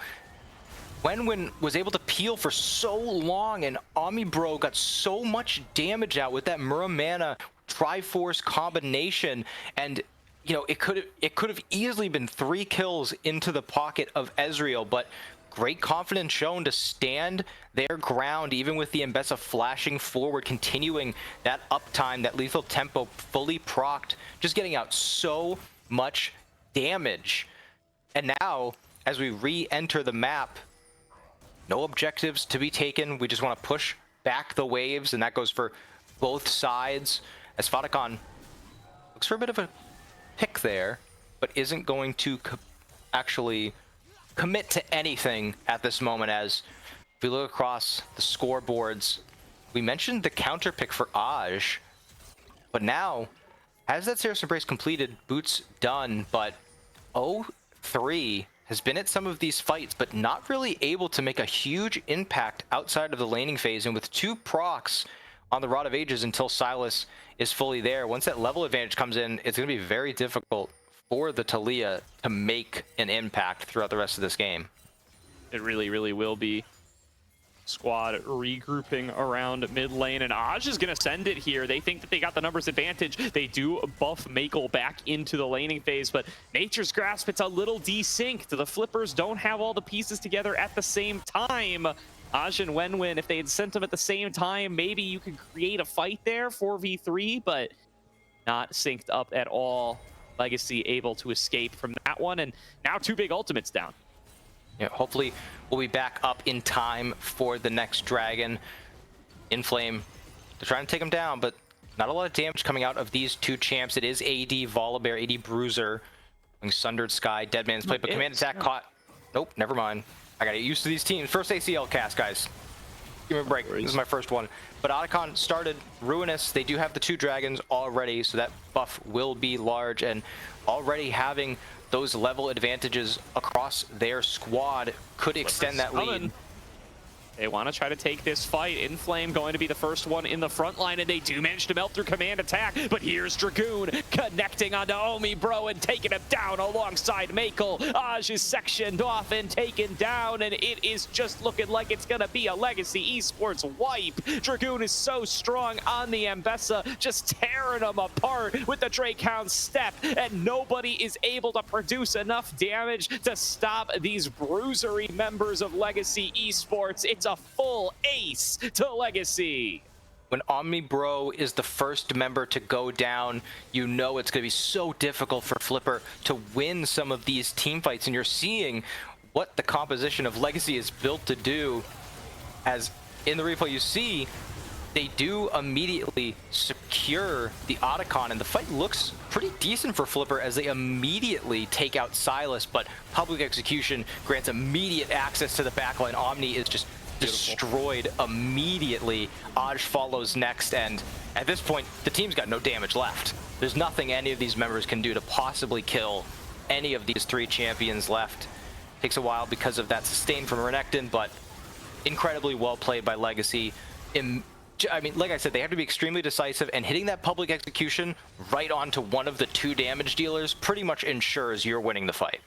Wenwen was able to peel for so long, and Omibro got so much damage out with that Muramana Triforce combination, and you know, it could have easily been 3 kills into the pocket of Ezreal, but great confidence shown to stand their ground, even with the Mbessa flashing forward, continuing that uptime, that lethal tempo, fully procced, just getting out so much damage. And now, as we re-enter the map, no objectives to be taken. We just want to push back the waves, and that goes for both sides. As Fotacon looks for a bit of a pick there, but isn't going to actually commit to anything at this moment. As if we look across the scoreboards, we mentioned the counter pick for Aj, but now, as that Seris Embrace completed, Boots done, but O3 has been at some of these fights, but not really able to make a huge impact outside of the laning phase. And with 2 procs on the Rod of Ages until Silas is fully there, once that level advantage comes in, it's going to be very difficult for the Taliyah to make an impact throughout the rest of this game. It really, really will be. Squad regrouping around mid lane, and Aj is going to send it here. They think that they got the numbers advantage. They do buff Mako back into the laning phase, but Nature's Grasp, it's a little desynced. The Flippers don't have all the pieces together at the same time. Aj and Wenwen, if they had sent them at the same time, maybe you could create a fight there, 4v3, but not synced up at all. Legacy able to escape from that one, and now 2 big ultimates down. Yeah, hopefully we'll be back up in time for the next dragon. Inflame, they're trying to take him down, but not a lot of damage coming out of these 2 champs. It is AD Volibear, AD Bruiser, Sundered Sky, Deadman's Plate, but command attack caught. Nope, never mind. I gotta get used to these teams. First ACL cast, guys. Give me a break. This is my first one. But Otacon started Ruinous. They do have the 2 dragons already, so that buff will be large, and already having those level advantages across their squad could extend that lead. They want to try to take this fight. Inflame going to be the first one in the front line, and they do manage to melt through command attack. But here's Dragoon connecting onto Omibro and taking him down alongside Mako. Aj is sectioned off and taken down, and it is just looking like it's going to be a Legacy Esports wipe. Dragoon is so strong on the Mbessa, just tearing them apart with the Drakehound step, and nobody is able to produce enough damage to stop these bruisery members of Legacy Esports. It's a full ace to Legacy. When Omibro is the first member to go down, you know it's going to be so difficult for Flipper to win some of these team fights, and you're seeing what the composition of Legacy is built to do. As in the replay you see, they do immediately secure the Otacon, and the fight looks pretty decent for Flipper as they immediately take out Silas, but Public Execution grants immediate access to the backline. Omni is just destroyed immediately. Aj follows next, and at this point, the team's got no damage left. There's nothing any of these members can do to possibly kill any of these 3 champions left. Takes a while because of that sustain from Renekton, but incredibly well played by Legacy. I mean, like I said, they have to be extremely decisive, and hitting that Public Execution right onto one of the 2 damage dealers pretty much ensures you're winning the fight.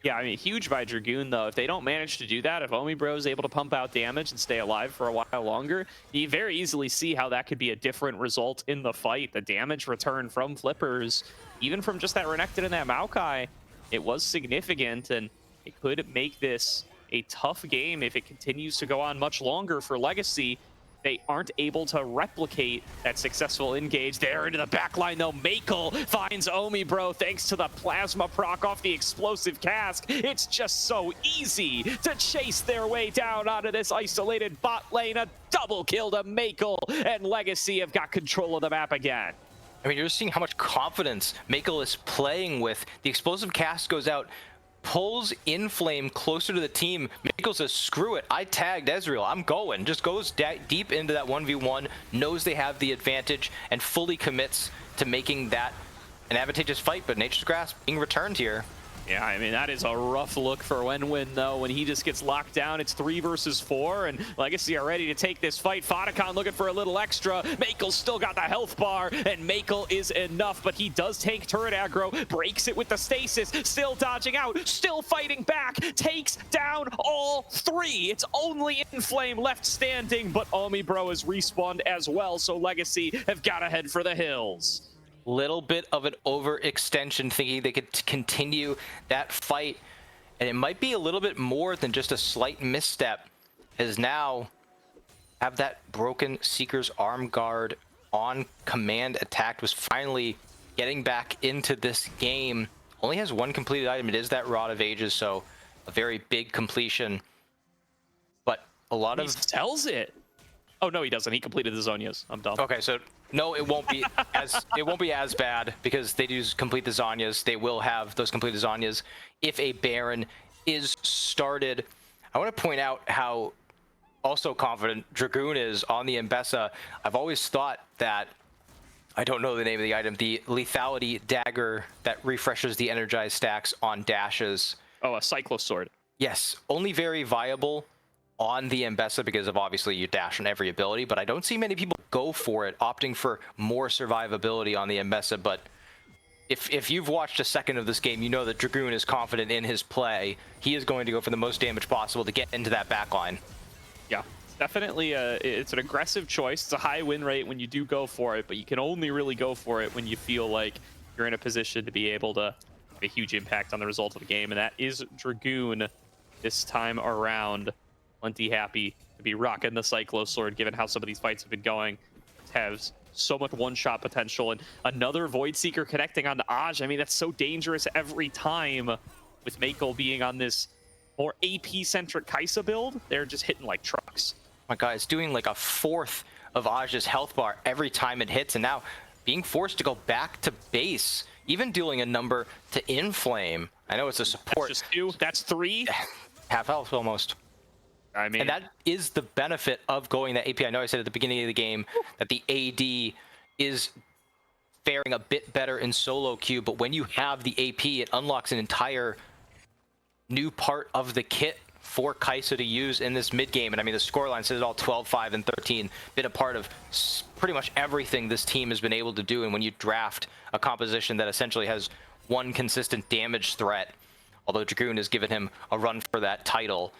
Yeah, I mean, huge by Dragoon, though. If they don't manage to do that, if Omibro is able to pump out damage and stay alive for a while longer, you very easily see how that could be a different result in the fight. The damage return from Flippers, even from just that Renekton and that Maokai, it was significant, and it could make this a tough game if it continues to go on much longer for Legacy. They aren't able to replicate that successful engage there into the backline, though. Makel finds Omibro thanks to the plasma proc off the explosive cask. It's just so easy to chase their way down onto this isolated bot lane. A double kill to Makel, and Legacy have got control of the map again. I mean, you're just seeing how much confidence Makel is playing with. The explosive cast goes out, pulls Inflame closer to the team. Makel says, screw it, I tagged Ezreal, I'm going. Just goes deep into that 1v1, knows they have the advantage, and fully commits to making that an advantageous fight, but Nature's Grasp being returned here. Yeah, I mean, that is a rough look for Wenwin, though. When he just gets locked down, it's 3 versus 4, and Legacy are ready to take this fight. Fotacon looking for a little extra. Makel's still got the health bar, and Makel is enough, but he does tank turret aggro, breaks it with the stasis, still dodging out, still fighting back, takes down all 3. It's only Inflame left standing, but Omibro has respawned as well, so Legacy have got to head for the hills. Little bit of an overextension, thinking they could continue that fight, and it might be a little bit more than just a slight misstep, as now have that broken Seeker's arm guard on command attacked, was finally getting back into this game. Only has 1 completed item. It is that Rod of Ages, so a very big completion, but a lot He sells it. Oh no, he doesn't. He completed the Zonias. I'm dumb. Okay, so no, it won't be as bad because they do complete the Zonias. They will have those completed Zonias if a Baron is started. I want to point out how also confident Dragoon is on the Mbessa. I've always thought that, I don't know the name of the item, the lethality dagger that refreshes the energized stacks on dashes. Oh, a Cyclosword. Yes, only very viable on the Mbessa because of obviously you dash on every ability, but I don't see many people go for it, opting for more survivability on the Mbessa. But if you've watched a second of this game, you know that Dragoon is confident in his play. He is going to go for the most damage possible to get into that backline. Yeah, it's definitely it's an aggressive choice. It's a high win rate when you do go for it, but you can only really go for it when you feel like you're in a position to be able to have a huge impact on the result of the game, and that is Dragoon this time around. Plenty happy to be rocking the Cyclosword, given how some of these fights have been going. Has so much one-shot potential, and another Void Seeker connecting on Aj. I mean, that's so dangerous every time with Makel being on this more AP-centric Kai'Sa build. They're just hitting like trucks. My God, it's doing like a 1/4 of Aj's health bar every time it hits, and now being forced to go back to base, even dealing a number to Inflame. I know it's a support. That's just 2. That's 3. Half health almost. I mean, and that is the benefit of going that AP. I know I said at the beginning of the game that the AD is faring a bit better in solo queue, but when you have the AP, it unlocks an entire new part of the kit for Kai'Sa to use in this mid game. And I mean, the scoreline says it all: 12, 5, and 13. Been a part of pretty much everything this team has been able to do. And when you draft a composition that essentially has 1 consistent damage threat, although Dragoon has given him a run for that title,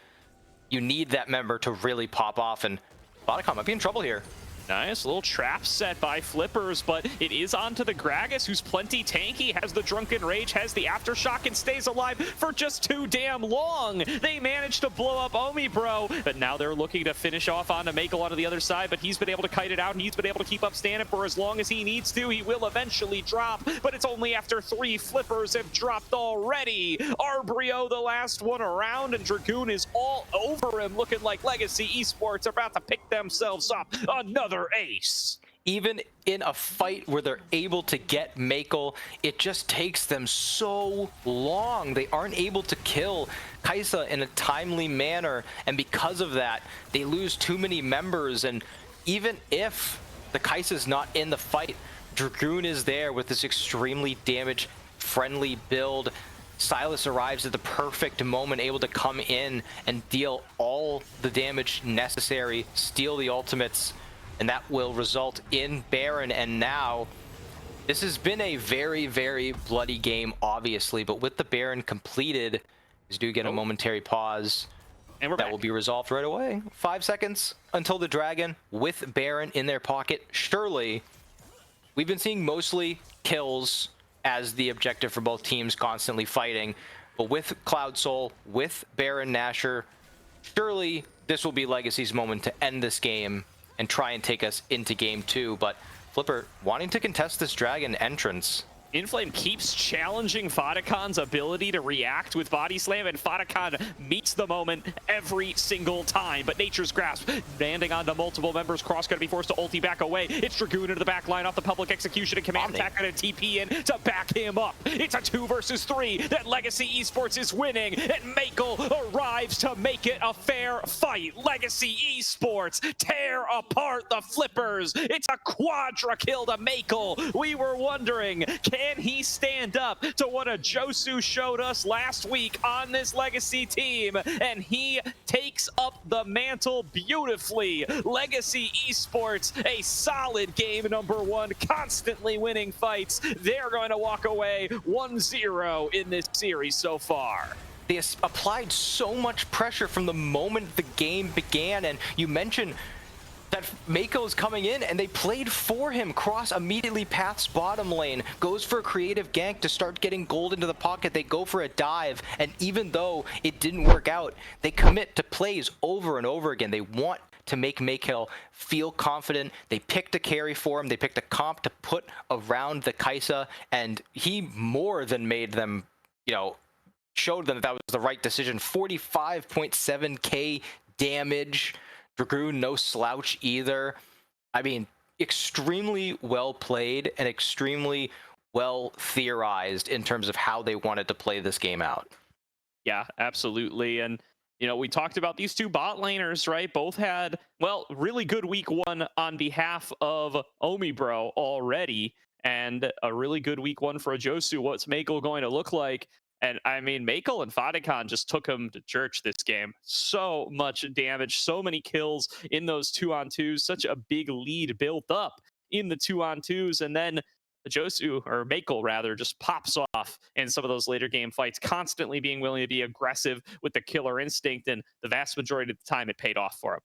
you need that member to really pop off, and Fotacon might be in trouble here. Nice little trap set by Flippers, but it is onto the Gragas, who's plenty tanky, has the Drunken Rage, has the Aftershock, and stays alive for just too damn long. They managed to blow up Omibro, but now they're looking to finish off onto Makel onto the other side, but he's been able to kite it out, and he's been able to keep up standing for as long as he needs to. He will eventually drop, but it's only after 3 Flippers have dropped already. Arbrio, the last one around, and Dragoon is all over him, looking like Legacy Esports are about to pick themselves up another killer ace. Even in a fight where they're able to get Makel, it just takes them so long. They aren't able to kill Kai'Sa in a timely manner, and because of that, they lose too many members. And even if the Kai'Sa's not in the fight, Dragoon is there with this extremely damage-friendly build. Silas arrives at the perfect moment, able to come in and deal all the damage necessary, steal the ultimates, and that will result in Baron. And now, this has been a very, very bloody game, obviously, but with the Baron completed, we do get a momentary pause. And we're that back. will be resolved right away. 5 seconds until the Dragon with Baron in their pocket. Surely, we've been seeing mostly kills as the objective for both teams, constantly fighting. But with Cloud Soul, with Baron Nashor, surely this will be Legacy's moment to end this game and try and take us into game 2. But Flipper wanting to contest this Dragon entrance. Inflame keeps challenging Faticon's ability to react with Body Slam, and Faticon meets the moment every single time. But Nature's Grasp, landing onto multiple members. Cross going to be forced to ulti back away. It's Dragoon into the back line off the public execution, and Command Attack going to TP in to back him up. It's a 2 versus 3 that Legacy Esports is winning, and Makel arrives to make it a fair fight. Legacy Esports tear apart the Flippers. It's a quadra kill to Makel. We were wondering, can he stand up to what a Josu showed us last week on this Legacy team? And he takes up the mantle beautifully. Legacy Esports, a solid game number 1, constantly winning fights. They're going to walk away 1-0 in this series so far. They applied so much pressure from the moment the game began, and you mentioned that Makel is coming in, and they played for him. Cross immediately paths bottom lane, goes for a creative gank to start getting gold into the pocket. They go for a dive, and even though it didn't work out, they commit to plays over and over again. They want to make Makel feel confident. They picked a carry for him. They picked a comp to put around the Kai'Sa, and he more than made them, showed them that that was the right decision. 45.7k damage. Dragoon, no slouch either. I mean, extremely well played and extremely well theorized in terms of how they wanted to play this game out. Yeah, absolutely. And, we talked about these two bot laners, right? Both had, really good week 1 on behalf of Omibro already, and a really good week 1 for a Josu. What's Makel going to look like? And I mean, Makel and Faticon just took him to church this game. So much damage, so many kills in those 2-on-2s, such a big lead built up in the 2-on-2s. And then Josu, or Makel rather, just pops off in some of those later game fights, constantly being willing to be aggressive with the killer instinct. And the vast majority of the time, it paid off for him.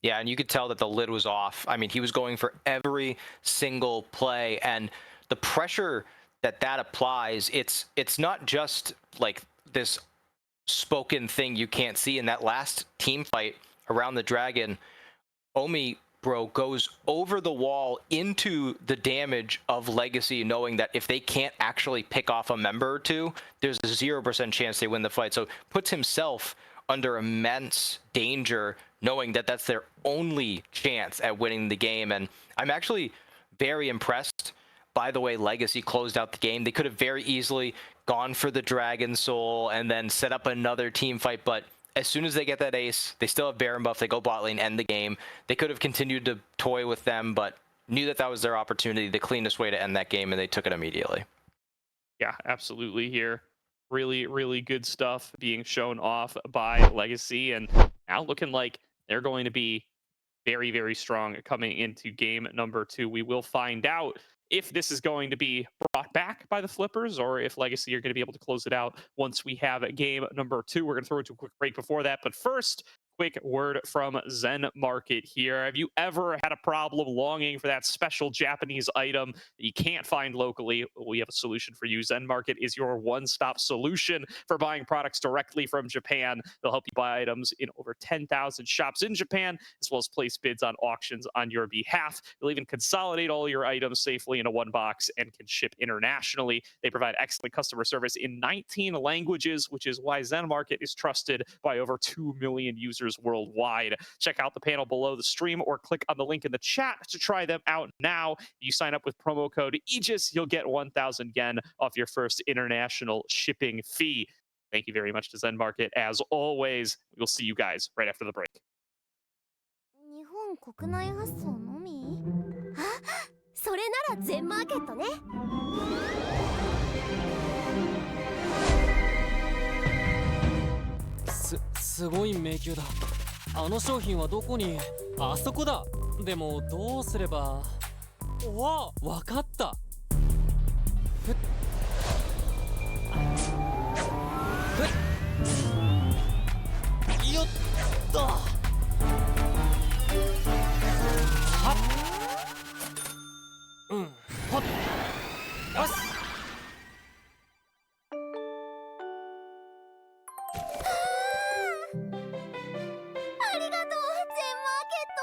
Yeah, and you could tell that the lid was off. I mean, he was going for every single play, and the pressure that applies, it's not just like this spoken thing you can't see. In that last team fight around the Dragon, Bro goes over the wall into the damage of Legacy, knowing that if they can't actually pick off a member or two, there's a 0% chance they win the fight. So puts himself under immense danger, knowing that that's their only chance at winning the game. And I'm actually very impressed by the way Legacy closed out the game. They could have very easily gone for the Dragon Soul and then set up another team fight, but as soon as they get that ace, they still have Baron buff, they go bot lane, end the game. They could have continued to toy with them, but knew that that was their opportunity, the cleanest way to end that game, and they took it immediately. Yeah, absolutely here. Really, really good stuff being shown off by Legacy, and now looking like they're going to be very, very strong coming into game number 2. We will find out if this is going to be brought back by the Flippers or if Legacy are going to be able to close it out once we have game number 2. We're going to throw it to a quick break before that. But first, quick word from Zen Market here. Have you ever had a problem longing for that special Japanese item that you can't find locally? We have a solution for you. Zen Market is your one-stop solution for buying products directly from Japan. They'll help you buy items in over 10,000 shops in Japan, as well as place bids on auctions on your behalf. They'll even consolidate all your items safely into one box and can ship internationally. They provide excellent customer service in 19 languages, which is why Zen Market is trusted by over 2 million users users worldwide. Check out the panel below the stream or click on the link in the chat to try them out now. If you sign up with promo code Aegis, you'll get 1,000 yen off your first international shipping fee. Thank you very much to Zen Market. As always, we'll see you guys right after the break. 日本国内発送のみ？あ、それなら全マーケットね。すごい迷宮だ。あの商品はどこに？あそこだ。でもどうすれば。おわ、わかった。ふっよっと。はっ。うん。はっ。よし。ありがとう、全マーケット。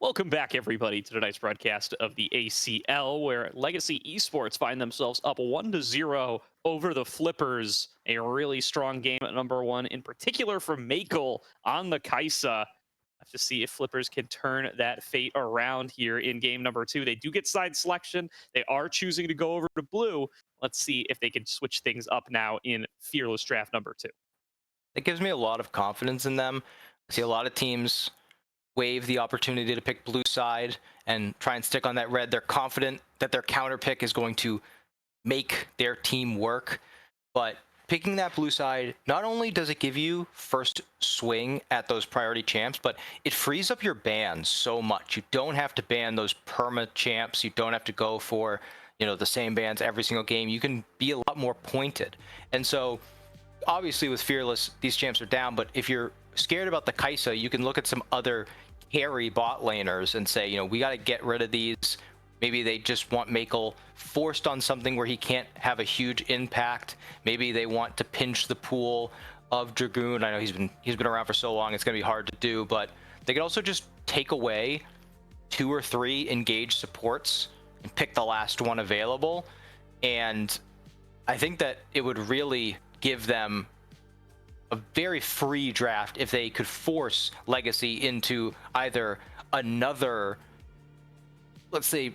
Welcome back, everybody, to tonight's broadcast of the ACL, where Legacy Esports find themselves up 1-0 over the Flippers. A really strong game at number one, in particular from Makel on the Kaisa. Have to see if Flippers can turn that fate around here in game number two. They do get side selection. They are choosing to go over to blue. Let's see if they can switch things up now in Fearless Draft number two. It gives me a lot of confidence in them. I see a lot of teams waive the opportunity to pick blue side and try and stick on that red. They're confident that their counter pick is going to make their team work, but picking that blue side, not only does it give you first swing at those priority champs, but it frees up your bans so much. You don't have to ban those perma champs. You don't have to go for, the same bans every single game. You can be a lot more pointed. And so obviously with Fearless, these champs are down, but if you're scared about the Kaisa, you can look at some other carry bot laners and say, we got to get rid of these. Maybe they just want Makel forced on something where he can't have a huge impact. Maybe they want to pinch the pool of Dragoon. I know he's been around for so long, it's going to be hard to do, but they could also just take away 2 or 3 engaged supports and pick the last one available. And I think that it would really give them a very free draft if they could force Legacy into either another, let's say,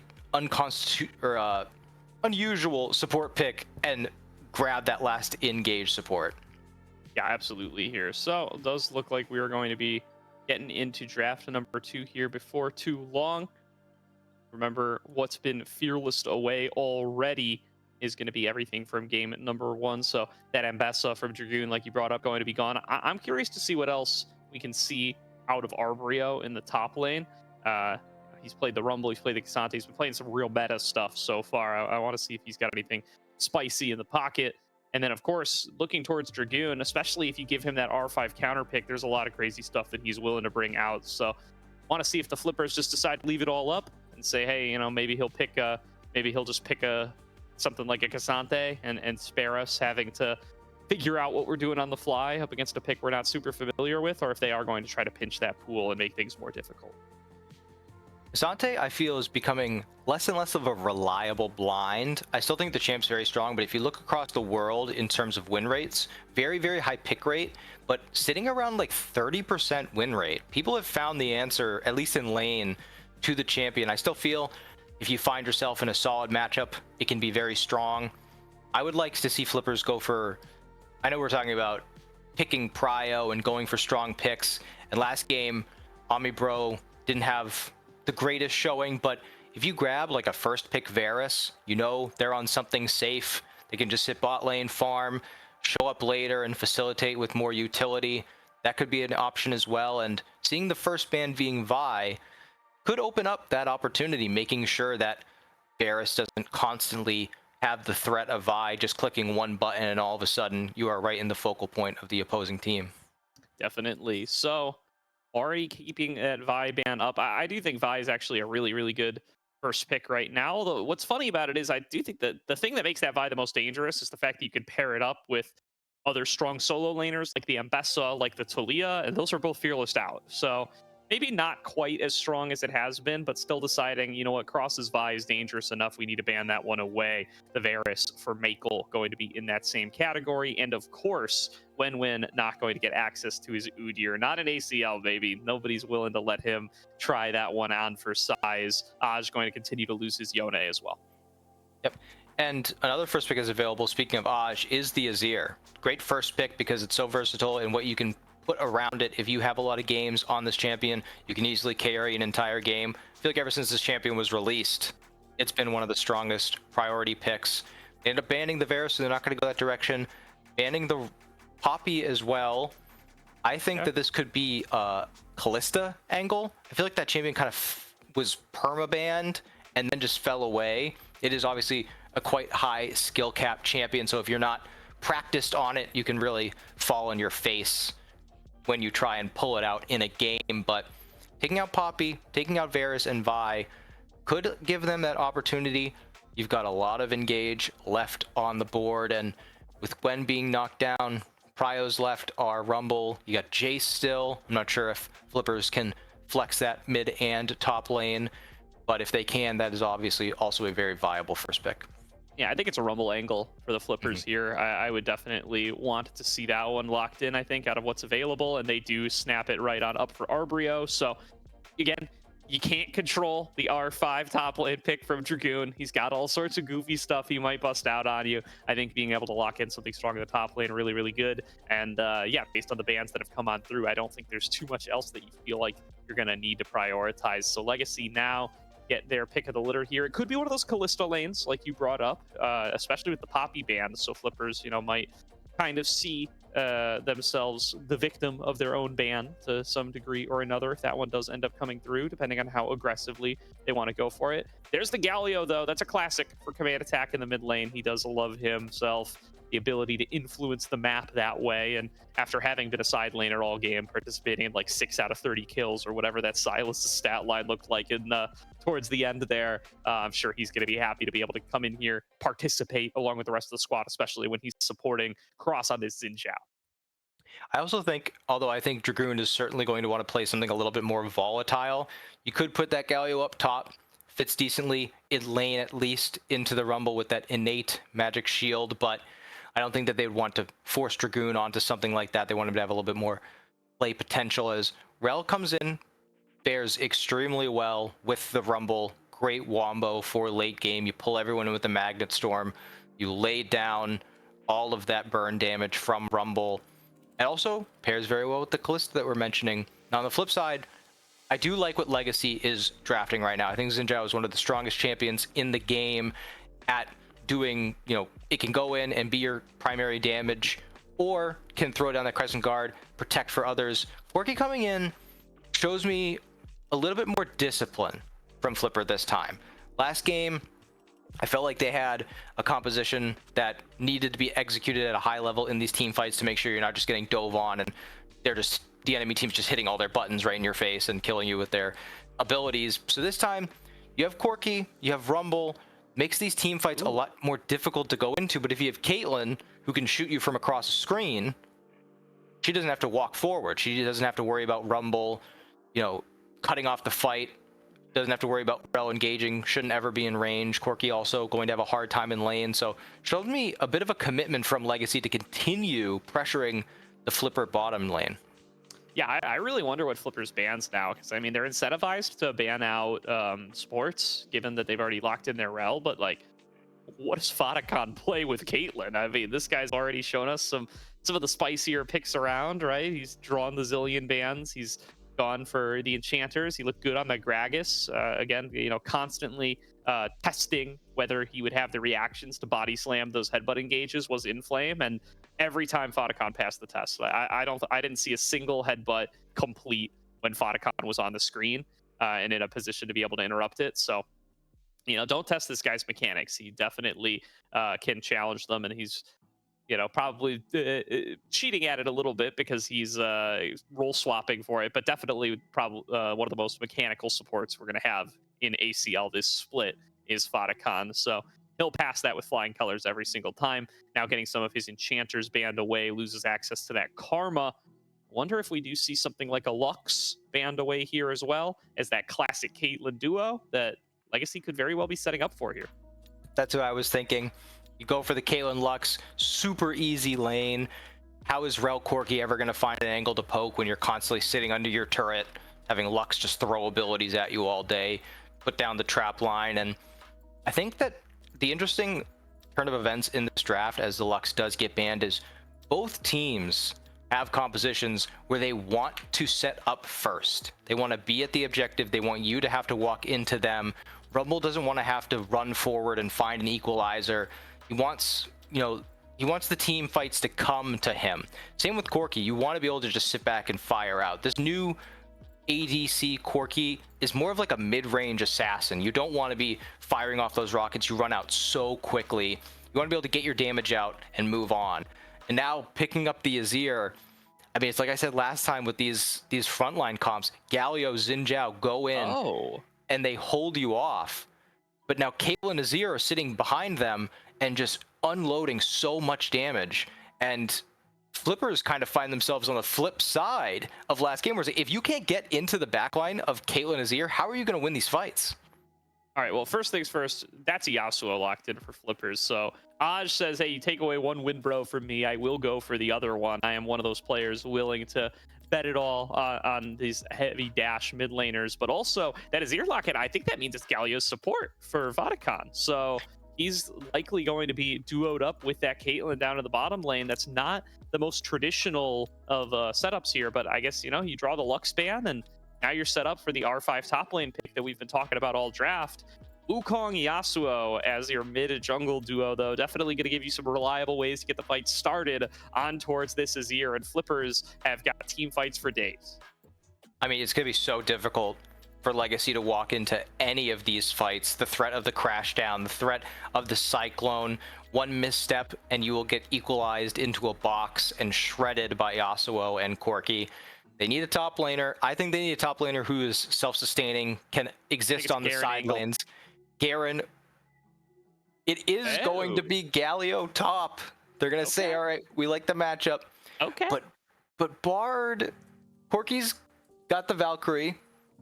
unusual support pick and grab that last engaged support. Yeah, absolutely here. So it does look like we are going to be getting into draft number 2 here before too long. Remember, what's been Fearless away already is going to be everything from game number 1. So that Ambessa from Dragoon, like you brought up, going to be gone. I'm curious to see what else we can see out of Arbrio in the top lane. He's played the Rumble, he's played the Cassante, he's been playing some real meta stuff so far. I want to see if he's got anything spicy in the pocket. And then, of course, looking towards Dragoon, especially if you give him that R5 counter pick, there's a lot of crazy stuff that he's willing to bring out. So I want to see if the Flippers just decide to leave it all up and say, hey, maybe he'll just pick something like a Cassante and spare us having to figure out what we're doing on the fly up against a pick we're not super familiar with, or if they are going to try to pinch that pool and make things more difficult. Cassante, I feel, is becoming less and less of a reliable blind. I still think the champ's very strong, but if you look across the world in terms of win rates, very, very high pick rate, but sitting around like 30% win rate. People have found the answer, at least in lane, to the champion. I still feel if you find yourself in a solid matchup, it can be very strong. I would like to see Flippers go for, I know we're talking about picking prio and going for strong picks, and last game, Omnibro didn't have the greatest showing, but if you grab like a first pick Varus, they're on something safe. They can just sit bot lane, farm, show up later and facilitate with more utility. That could be an option as well. And seeing the first ban being Vi could open up that opportunity, making sure that Varus doesn't constantly have the threat of Vi just clicking one button and all of a sudden you are right in the focal point of the opposing team. Definitely. So already keeping that Vi ban up. I do think Vi is actually a really, really good first pick right now. Although what's funny about it is I do think that the thing that makes that Vi the most dangerous is the fact that you could pair it up with other strong solo laners like the Ambessa, like the Talia, and those are both Fearless out. So maybe not quite as strong as it has been, but still deciding, what, crosses Vi is dangerous enough. We need to ban that one away. The Varus for Makel going to be in that same category. And of course, Wenwen not going to get access to his Udyr. Not an ACL, baby. Nobody's willing to let him try that one on for size. Aj going to continue to lose his Yone as well. Yep. And another first pick is available, speaking of Aj, is the Azir. Great first pick because it's so versatile and what you can put around it. If you have a lot of games on this champion, you can easily carry an entire game. I feel like ever since this champion was released, it's been one of the strongest priority picks. They end up banning the Varus, so they're not going to go that direction. Banning the Poppy as well. I think that this could be a Callista angle. I feel like that champion kind of was perma-banned and then just fell away. It is obviously a quite high skill cap champion, so if you're not practiced on it, you can really fall on your face when you try and pull it out in a game. But taking out Poppy, taking out Varus and Vi could give them that opportunity. You've got a lot of engage left on the board, and with Gwen being knocked down, prios left are Rumble. You got Jace still. I'm not sure if Flippers can flex that mid and top lane. But if they can, that is obviously also a very viable first pick. Yeah, I think it's a rumble angle for the flippers here. I would definitely want to see that one locked in, I think, out of what's available. And they do snap it right on up for Arbrio. So, again, you can't control the R5 top lane pick from Dragoon. He's got all sorts of goofy stuff he might bust out on you. I think being able to lock in something strong in the top lane really, really good. And yeah, based on the bans that have come on through, I don't think there's too much else that you feel like you're going to need to prioritize. So Legacy now get their pick of the litter here. It could be one of those Callisto lanes like you brought up, especially with the Poppy ban. So flippers, you know, might kind of see themselves the victim of their own ban to some degree or another if that one does end up coming through, depending on how aggressively they want to go for it. There's the Galio, though. That's a classic for command attack in the mid lane. He does love himself the ability to influence the map that way. And after having been a side laner all game, participating in like 6 out of 30 kills or whatever that Silas' stat line looked like in towards the end there, I'm sure he's going to be happy to be able to come in here, participate along with the rest of the squad, especially when he's supporting Cross on this Xin Zhao. I also think, although I think Dragoon is certainly going to want to play something a little bit more volatile, you could put that Galio up top, fits decently in lane at least into the Rumble with that innate magic shield, but I don't think that they'd want to force Dragoon onto something like that. They want him to have a little bit more play potential as Rel comes in, fares extremely well with the Rumble. Great wombo for late game. You pull everyone in with the Magnet Storm. You lay down all of that burn damage from Rumble. It also pairs very well with the Callisto that we're mentioning. Now on the flip side, I do like what Legacy is drafting right now. I think Xin Zhao is one of the strongest champions in the game at doing, you know, it can go in and be your primary damage or can throw down that Crescent Guard, protect for others. Corki coming in shows me a little bit more discipline from Flipper this time. Last game, I felt like they had a composition that needed to be executed at a high level in these team fights to make sure you're not just getting dove on and they're just, the enemy team's just hitting all their buttons right in your face and killing you with their abilities. So this time, you have Corki, you have Rumble, makes these team fights a lot more difficult to go into, but if you have Caitlyn, who can shoot you from across the screen, she doesn't have to walk forward. She doesn't have to worry about Rumble, you know, cutting off the fight. Doesn't have to worry about Rel engaging. Shouldn't ever be in range. Corki also going to have a hard time in lane. So showed me a bit of a commitment from Legacy to continue pressuring the Flipper bottom lane. Yeah, I really wonder what Flipper's bans now, because I mean they're incentivized to ban out sports, given that they've already locked in their rel. But like, what does Fotacon play with Caitlyn? I mean, this guy's already shown us some of the spicier picks around, right? He's drawn the zillion bans. He's gone for the enchanters. He looked good on the Gragas. Again, you know, constantly testing whether he would have the reactions to body slam those headbutt engages was in flame, and every time Fotacon passed the test. I didn't see a single headbutt complete when Fotacon was on the screen and in a position to be able to interrupt it. So, you know, don't test this guy's mechanics. He definitely can challenge them, and he's, you know, probably cheating at it a little bit because he's role swapping for it, but definitely probably one of the most mechanical supports we're going to have in ACL this split is Fotacon. So he'll pass that with flying colors every single time. Now getting some of his enchanters banned away, loses access to that karma. Wonder if we do see something like a Lux banned away here as well as that classic Caitlyn duo that Legacy could very well be setting up for here. That's what I was thinking. You go for the Caitlyn Lux, super easy lane. How is Rel Corki ever going to find an angle to poke when you're constantly sitting under your turret, having Lux just throw abilities at you all day, put down the trap line? And I think that the interesting turn of events in this draft, as the Lux does get banned, is both teams have compositions where they want to set up first. They want to be at the objective. They want you to have to walk into them. Rumble doesn't want to have to run forward and find an equalizer. He wants, you know, he wants the team fights to come to him. Same with Corki. You want to be able to just sit back and fire out. This new ADC Corki is more of like a mid-range assassin. You don't want to be firing off those rockets. You run out so quickly. You want to be able to get your damage out and move on. And now picking up the Azir, I mean, it's like I said last time with these frontline comps, Galio, Xin Zhao go in and they hold you off. But now Caitlyn and Azir are sitting behind them and just unloading so much damage. And Flippers kind of find themselves on the flip side of last game, where if you can't get into the backline of Caitlyn Azir, how are you going to win these fights? All right, well, first things first, that's a Yasuo locked in for Flippers. So Aj says, hey, you take away one win, bro, from me, I will go for the other one. I am one of those players willing to bet it all on these heavy dash mid laners. But also, that is ear lock-in. I think that means it's Galio's support for Vodacon. So he's likely going to be duoed up with that Caitlyn down in the bottom lane. That's not the most traditional of setups here, but I guess, you know, you draw the Lux ban, and now you're set up for the R5 top lane pick that we've been talking about all draft. Wukong Yasuo as your mid jungle duo, though, definitely going to give you some reliable ways to get the fight started on towards this Azir, and Flippers have got team fights for days. I mean, it's going to be so difficult for Legacy to walk into any of these fights. The threat of the crash down, the threat of the cyclone, one misstep and you will get equalized into a box and shredded by Yasuo and Corki. They need a top laner. I think they need a top laner who is self-sustaining, can exist on the side lanes. Garen, it is going to be Galio top. They're going to say, all right, we like the matchup. Okay. But Bard, Corki's got the Valkyrie.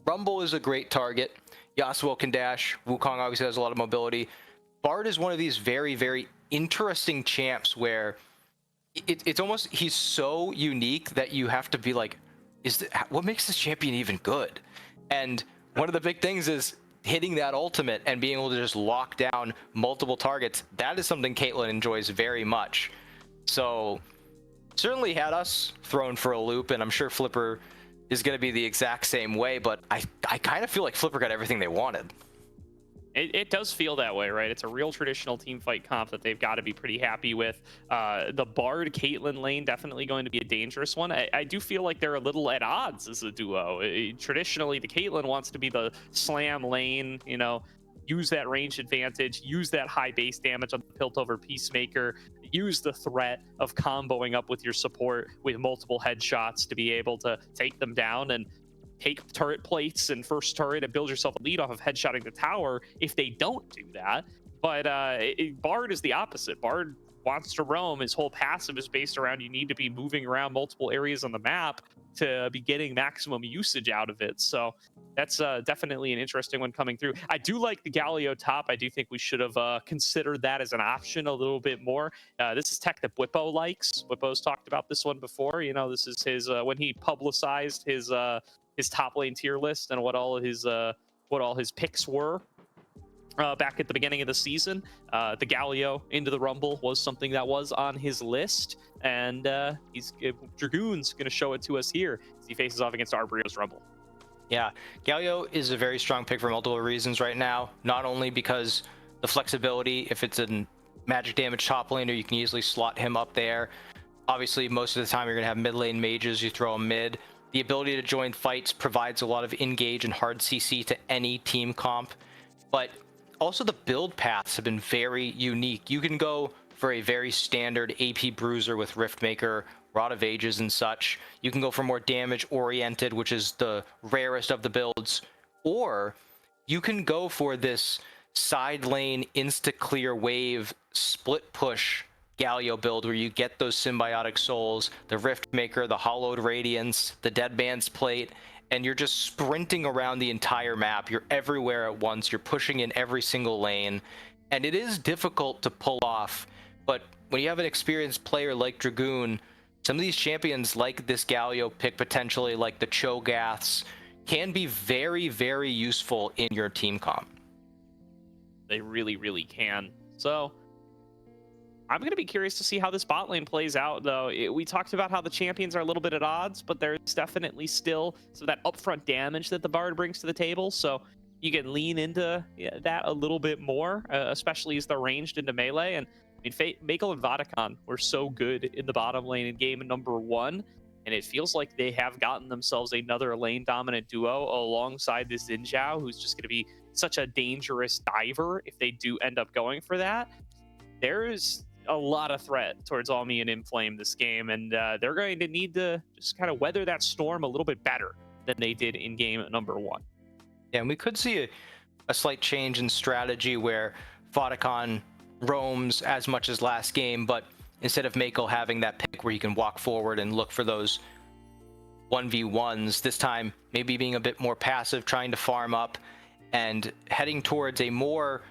Rumble is a great target. Yasuo can dash. Wukong obviously has a lot of mobility. Bard is one of these very, very interesting champs where it's almost, he's so unique that you have to be like, what makes this champion even good? And one of the big things is hitting that ultimate and being able to just lock down multiple targets. That is something Caitlyn enjoys very much. So certainly had us thrown for a loop, and I'm sure Flipper is going to be the exact same way, but I kind of feel like Flipper got everything they wanted. It does feel that way, right? It's a real traditional team fight comp that they've got to be pretty happy with. The Bard Caitlyn lane definitely going to be a dangerous one. I do feel like they're a little at odds as a duo. Traditionally, the Caitlyn wants to be the slam lane, you know, use that range advantage, use that high base damage on the Pilt over Peacemaker, use the threat of comboing up with your support with multiple headshots to be able to take them down and take turret plates and first turret and build yourself a lead off of headshotting the tower if they don't do that. But Bard is the opposite. Bard wants to roam. His whole passive is based around you need to be moving around multiple areas on the map to be getting maximum usage out of it. So that's definitely an interesting one coming through. I do like the Galio top. I do think we should have considered that as an option a little bit more. This is tech that Whippo likes. Whippo's talked about this one before. You know, this is his when he publicized his top lane tier list and what all his picks were back at the beginning of the season. The Galio into the Rumble was something that was on his list, and Dragoon's going to show it to us here as he faces off against Arbrio's Rumble. Yeah, Galio is a very strong pick for multiple reasons right now. Not only because the flexibility, if it's a magic damage top laner, you can easily slot him up there. Obviously, most of the time you're going to have mid lane mages, you throw him mid. The ability to join fights provides a lot of engage and hard CC to any team comp, but also the build paths have been very unique. You can go for a very standard AP Bruiser with Riftmaker, Rod of Ages and such. You can go for more damage oriented, which is the rarest of the builds, or you can go for this side lane insta clear wave split push Galio build where you get those symbiotic souls, the Riftmaker, the Hollowed Radiance, the Dead Man's Plate, and you're just sprinting around the entire map. You're everywhere at once. You're pushing in every single lane, and it is difficult to pull off. But when you have an experienced player like Dragoon, some of these champions like this Galio pick, potentially like the Cho'Gaths, can be very, very useful in your team comp. They really, really can. So I'm going to be curious to see how this bot lane plays out, though. We talked about how the champions are a little bit at odds, but there's definitely still some of that upfront damage that the Bard brings to the table. So you can lean into that a little bit more, especially as they're ranged into melee. And I mean, Makel and Vodacon were so good in the bottom lane in game number 1, and it feels like they have gotten themselves another lane dominant duo alongside this Xin Zhao, who's just going to be such a dangerous diver if they do end up going for that. There's a lot of threat towards Almi and Inflame this game, and they're going to need to just kind of weather that storm a little bit better than they did in game number 1. Yeah, and we could see a slight change in strategy where Vodacon roams as much as last game, but instead of Mako having that pick where he can walk forward and look for those 1v1s, this time maybe being a bit more passive, trying to farm up and heading towards a more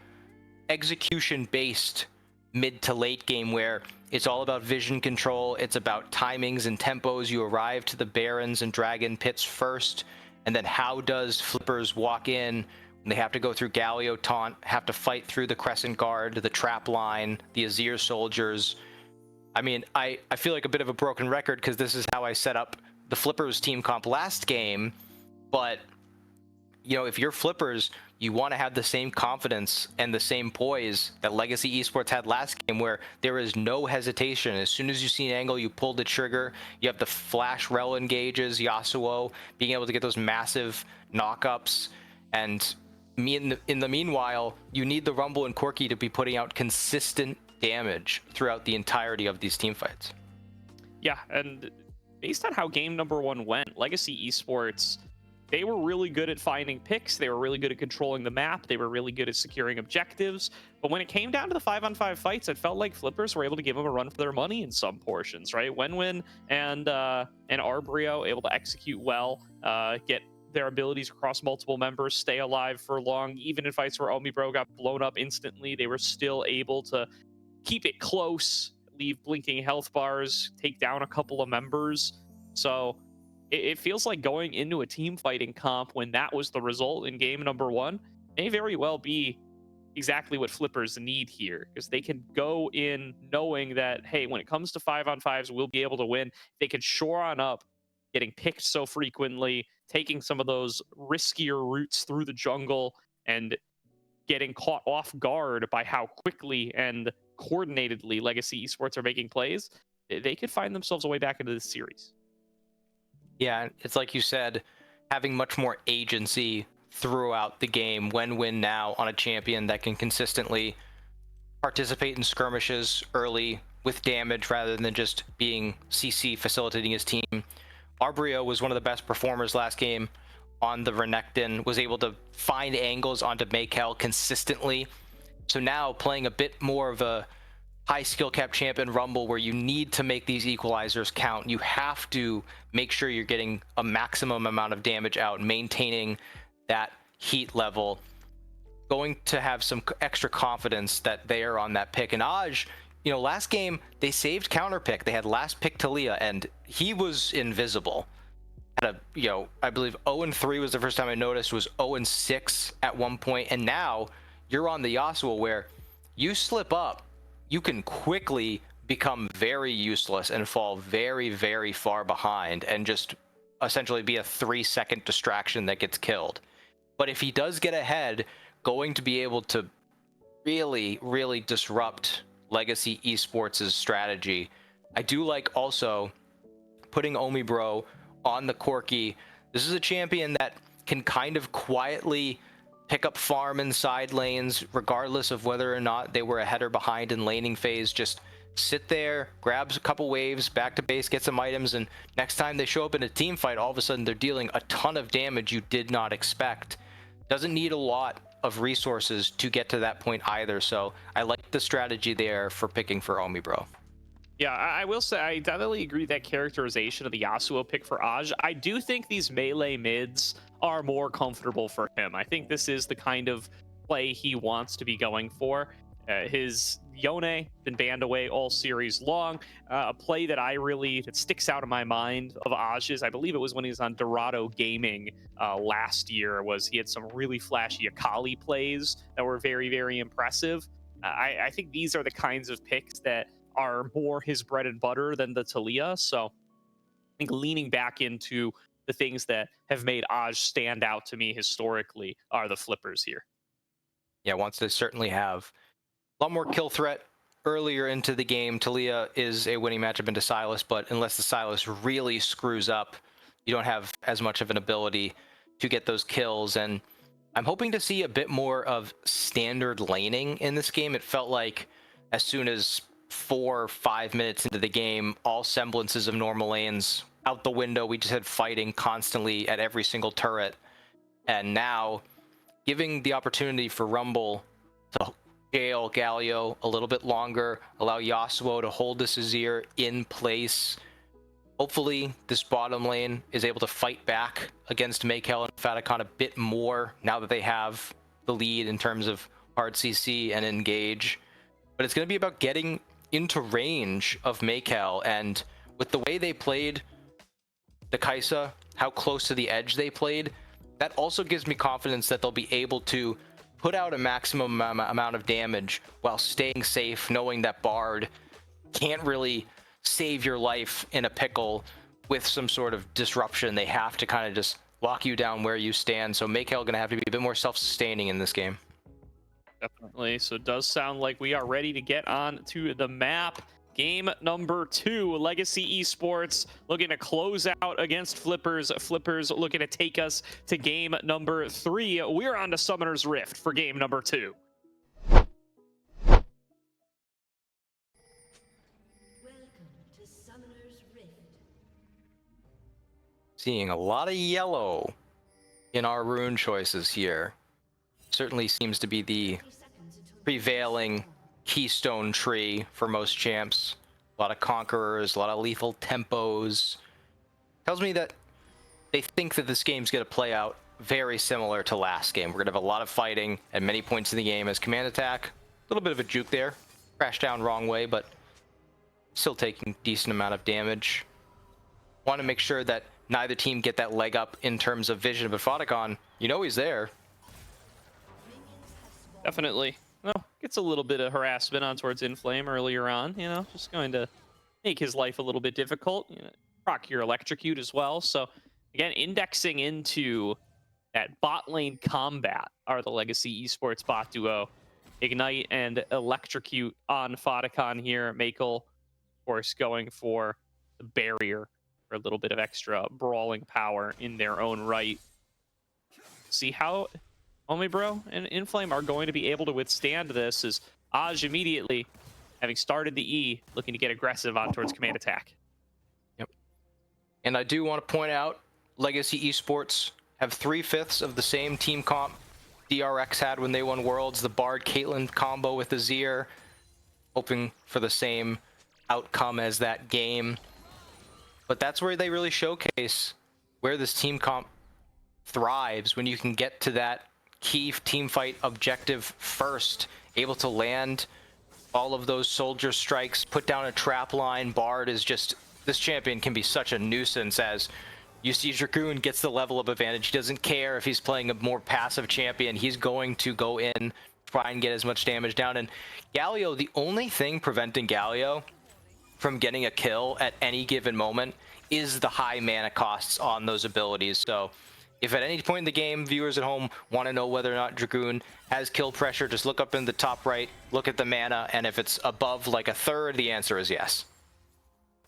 execution-based mid to late game where it's all about vision control, it's about timings and tempos. You arrive to the Barons and Dragon pits first, and then how does Flippers walk in when they have to go through Galio taunt, have to fight through the Crescent Guard, the trap line, the Azir soldiers. I mean, I feel like a bit of a broken record because this is how I set up the Flippers team comp last game, but you know, if you're Flippers, you want to have the same confidence and the same poise that Legacy Esports had last game, where there is no hesitation. As soon as you see an angle, you pull the trigger. You have the flash rel engages, Yasuo, being able to get those massive knockups. And in the meanwhile, you need the Rumble and Corki to be putting out consistent damage throughout the entirety of these team fights. Yeah, and based on how game number 1 went, Legacy Esports, they were really good at finding picks. They were really good at controlling the map. They were really good at securing objectives. But when it came down to the 5-on-5 fights, it felt like Flippers were able to give them a run for their money in some portions, right? Wenwin and Arbrio able to execute well, get their abilities across multiple members, stay alive for long. Even in fights where Omibro got blown up instantly, they were still able to keep it close, leave blinking health bars, take down a couple of members. So it feels like going into a team fighting comp when that was the result in game number 1 may very well be exactly what Flippers need here, because they can go in knowing that, hey, when it comes to 5-on-5s, we'll be able to win. They can shore on up getting picked so frequently, taking some of those riskier routes through the jungle and getting caught off guard by how quickly and coordinatedly Legacy Esports are making plays. They could find themselves a way back into this series. Yeah, it's like you said, having much more agency throughout the game when win now on a champion that can consistently participate in skirmishes early with damage rather than just being CC facilitating his team. Arbrio was one of the best performers last game on the Renekton, was able to find angles onto Makel consistently. So now playing a bit more of a high skill cap champion Rumble where you need to make these equalizers count. You have to make sure you're getting a maximum amount of damage out, maintaining that heat level, going to have some extra confidence that they are on that pick. And Aj, you know, last game they saved counter pick. They had last pick Talia and he was invisible. Had a, you know, I believe 0-3 was the first time I noticed, was 0-6 at one point. And now you're on the Yasuo where you slip up, you can quickly become very useless and fall very, very far behind and just essentially be a 3-second distraction that gets killed. But if he does get ahead, going to be able to really, really disrupt Legacy Esports' strategy. I do like also putting Omibro on the Corki. This is a champion that can kind of quietly pick up farm in side lanes, regardless of whether or not they were ahead or behind in laning phase. Just sit there, grabs a couple waves, back to base, get some items, and next time they show up in a team fight, all of a sudden they're dealing a ton of damage you did not expect. Doesn't need a lot of resources to get to that point either, so I like the strategy there for picking for Omibro. Yeah, I will say I definitely agree that characterization of the Yasuo pick for Aj. I do think these melee mids are more comfortable for him. I think this is the kind of play he wants to be going for. His Yone been banned away all series long. A play that sticks out in my mind of Aj's, I believe it was when he was on Dorado Gaming last year, was he had some really flashy Akali plays that were very, very impressive. I think these are the kinds of picks that are more his bread and butter than the Talia. So I think leaning back into the things that have made Aj stand out to me historically are the Flippers here. Yeah, wants to certainly have a lot more kill threat earlier into the game. Talia is a winning matchup into Sylas, but unless the Sylas really screws up, you don't have as much of an ability to get those kills. And I'm hoping to see a bit more of standard laning in this game. It felt like as soon as 4 or 5 minutes into the game, all semblances of normal lanes out the window. We just had fighting constantly at every single turret. And now giving the opportunity for Rumble to jail Galio a little bit longer, allow Yasuo to hold this Azir in place. Hopefully, this bottom lane is able to fight back against Maykel and Faticon a bit more now that they have the lead in terms of hard CC and engage. But it's going to be about getting into range of Maykel, and with the way they played the Kaisa, how close to the edge they played, that also gives me confidence that they'll be able to put out a maximum amount of damage while staying safe, knowing that Bard can't really save your life in a pickle with some sort of disruption. They have to kind of just lock you down where you stand. So Maykel going to have to be a bit more self-sustaining in this game. Definitely. So it does sound like we are ready to get on to the map. Game number 2, Legacy Esports looking to close out against Flippers. Flippers looking to take us to game number 3. We're on to Summoner's Rift for game number 2. Seeing a lot of yellow in our rune choices here. Certainly seems to be the prevailing keystone tree for most champs. A lot of conquerors, a lot of lethal tempos. Tells me that they think that this game's going to play out very similar to last game. We're going to have a lot of fighting at many points in the game as command attack. A little bit of a juke there. Crashed down wrong way, but still taking decent amount of damage. Want to make sure that neither team get that leg up in terms of vision, but Faticon, you know he's there. Definitely. Well, gets a little bit of harassment on towards Inflame earlier on, you know, just going to make his life a little bit difficult. You know, proc your electrocute as well. So again, indexing into that bot lane combat are the Legacy Esports bot duo. Ignite and electrocute on Faticon here. Maykel, of course, going for the barrier for a little bit of extra brawling power in their own right. See how Omibro and Inflame are going to be able to withstand this, as Aj immediately, having started the E, looking to get aggressive on towards command attack. Yep. And I do want to point out, Legacy Esports have 3/5 of the same team comp DRX had when they won Worlds. The Bard Caitlyn combo with Azir, hoping for the same outcome as that game. But that's where they really showcase where this team comp thrives, when you can get to that key team fight objective first, able to land all of those soldier strikes, put down a trap line. Bard is just, this champion can be such a nuisance, as you see Dragoon gets the level up advantage. He doesn't care if he's playing a more passive champion. He's going to go in, try and get as much damage down. And Galio, the only thing preventing Galio from getting a kill at any given moment is the high mana costs on those abilities. So if at any point in the game, viewers at home want to know whether or not Dragoon has kill pressure, just look up in the top right, look at the mana, and if it's above like a third, the answer is yes.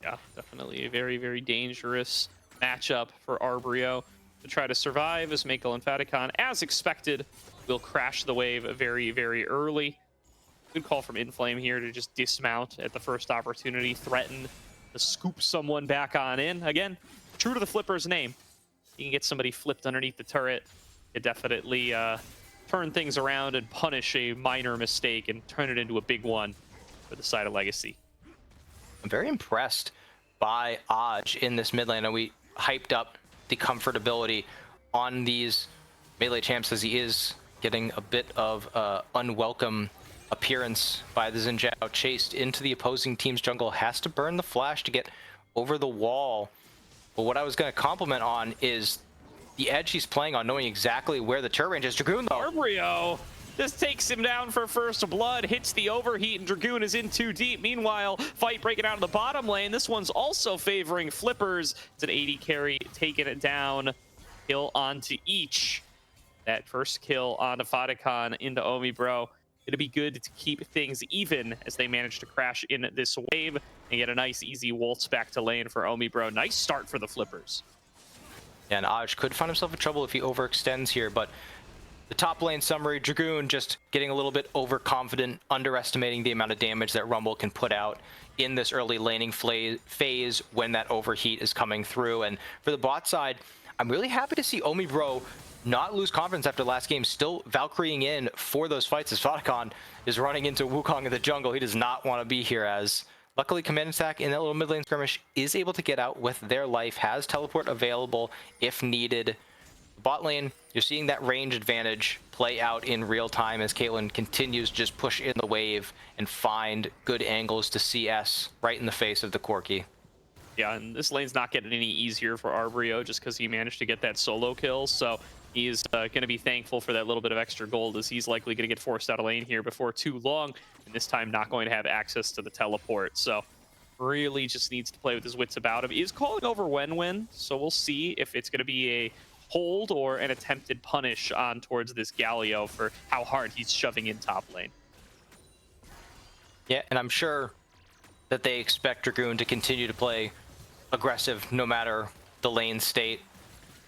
Yeah, definitely a very, very dangerous matchup for Arbrio to try to survive, as Maykel and Faticon, as expected, will crash the wave very, very early. Good call from Inflame here to just dismount at the first opportunity, threaten to scoop someone back on in. Again, true to the Flipper's name. You can get somebody flipped underneath the turret. It definitely turn things around and punish a minor mistake and turn it into a big one for the side of Legacy. I'm very impressed by Aj in this mid lane. And we hyped up the comfortability on these melee champs, as he is getting a bit of unwelcome appearance by the Xin Zhao. Chased into the opposing team's jungle, has to burn the flash to get over the wall. But what I was going to compliment on is the edge he's playing on, knowing exactly where the turret range is. Dragoon, though. Arbrio just takes him down for first blood, hits the overheat, and Dragoon is in too deep. Meanwhile, fight breaking out of the bottom lane. This one's also favoring Flippers. It's an 80 carry, taking it down. Kill onto each. That first kill onto Faticon into Omibro. It'll be good to keep things even as they manage to crash in this wave and get a nice, easy waltz back to lane for Omibro. Nice start for the Flippers. And Aj could find himself in trouble if he overextends here, but the top lane summary, Dragoon just getting a little bit overconfident, underestimating the amount of damage that Rumble can put out in this early laning phase when that overheat is coming through. And for the bot side, I'm really happy to see Omibro not lose confidence after last game, still Valkyrieing in for those fights as Fotacon is running into Wukong in the jungle. He does not want to be here, as luckily Command Attack in that little mid lane skirmish is able to get out with their life, has teleport available if needed. Bot lane, you're seeing that range advantage play out in real time as Caitlyn continues to just push in the wave and find good angles to CS right in the face of the Corki. Yeah, and this lane's not getting any easier for Arbrio just because he managed to get that solo kill. So he's going to be thankful for that little bit of extra gold, as he's likely going to get forced out of lane here before too long. And this time not going to have access to the teleport. So really just needs to play with his wits about him. He is calling over Wenwen, so we'll see if it's going to be a hold or an attempted punish on towards this Galio for how hard he's shoving in top lane. Yeah, and I'm sure that they expect Dragoon to continue to play aggressive no matter the lane state.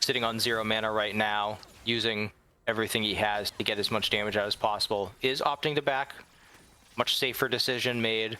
Sitting on 0 mana right now, using everything he has to get as much damage out as possible. Is opting to back. Much safer decision made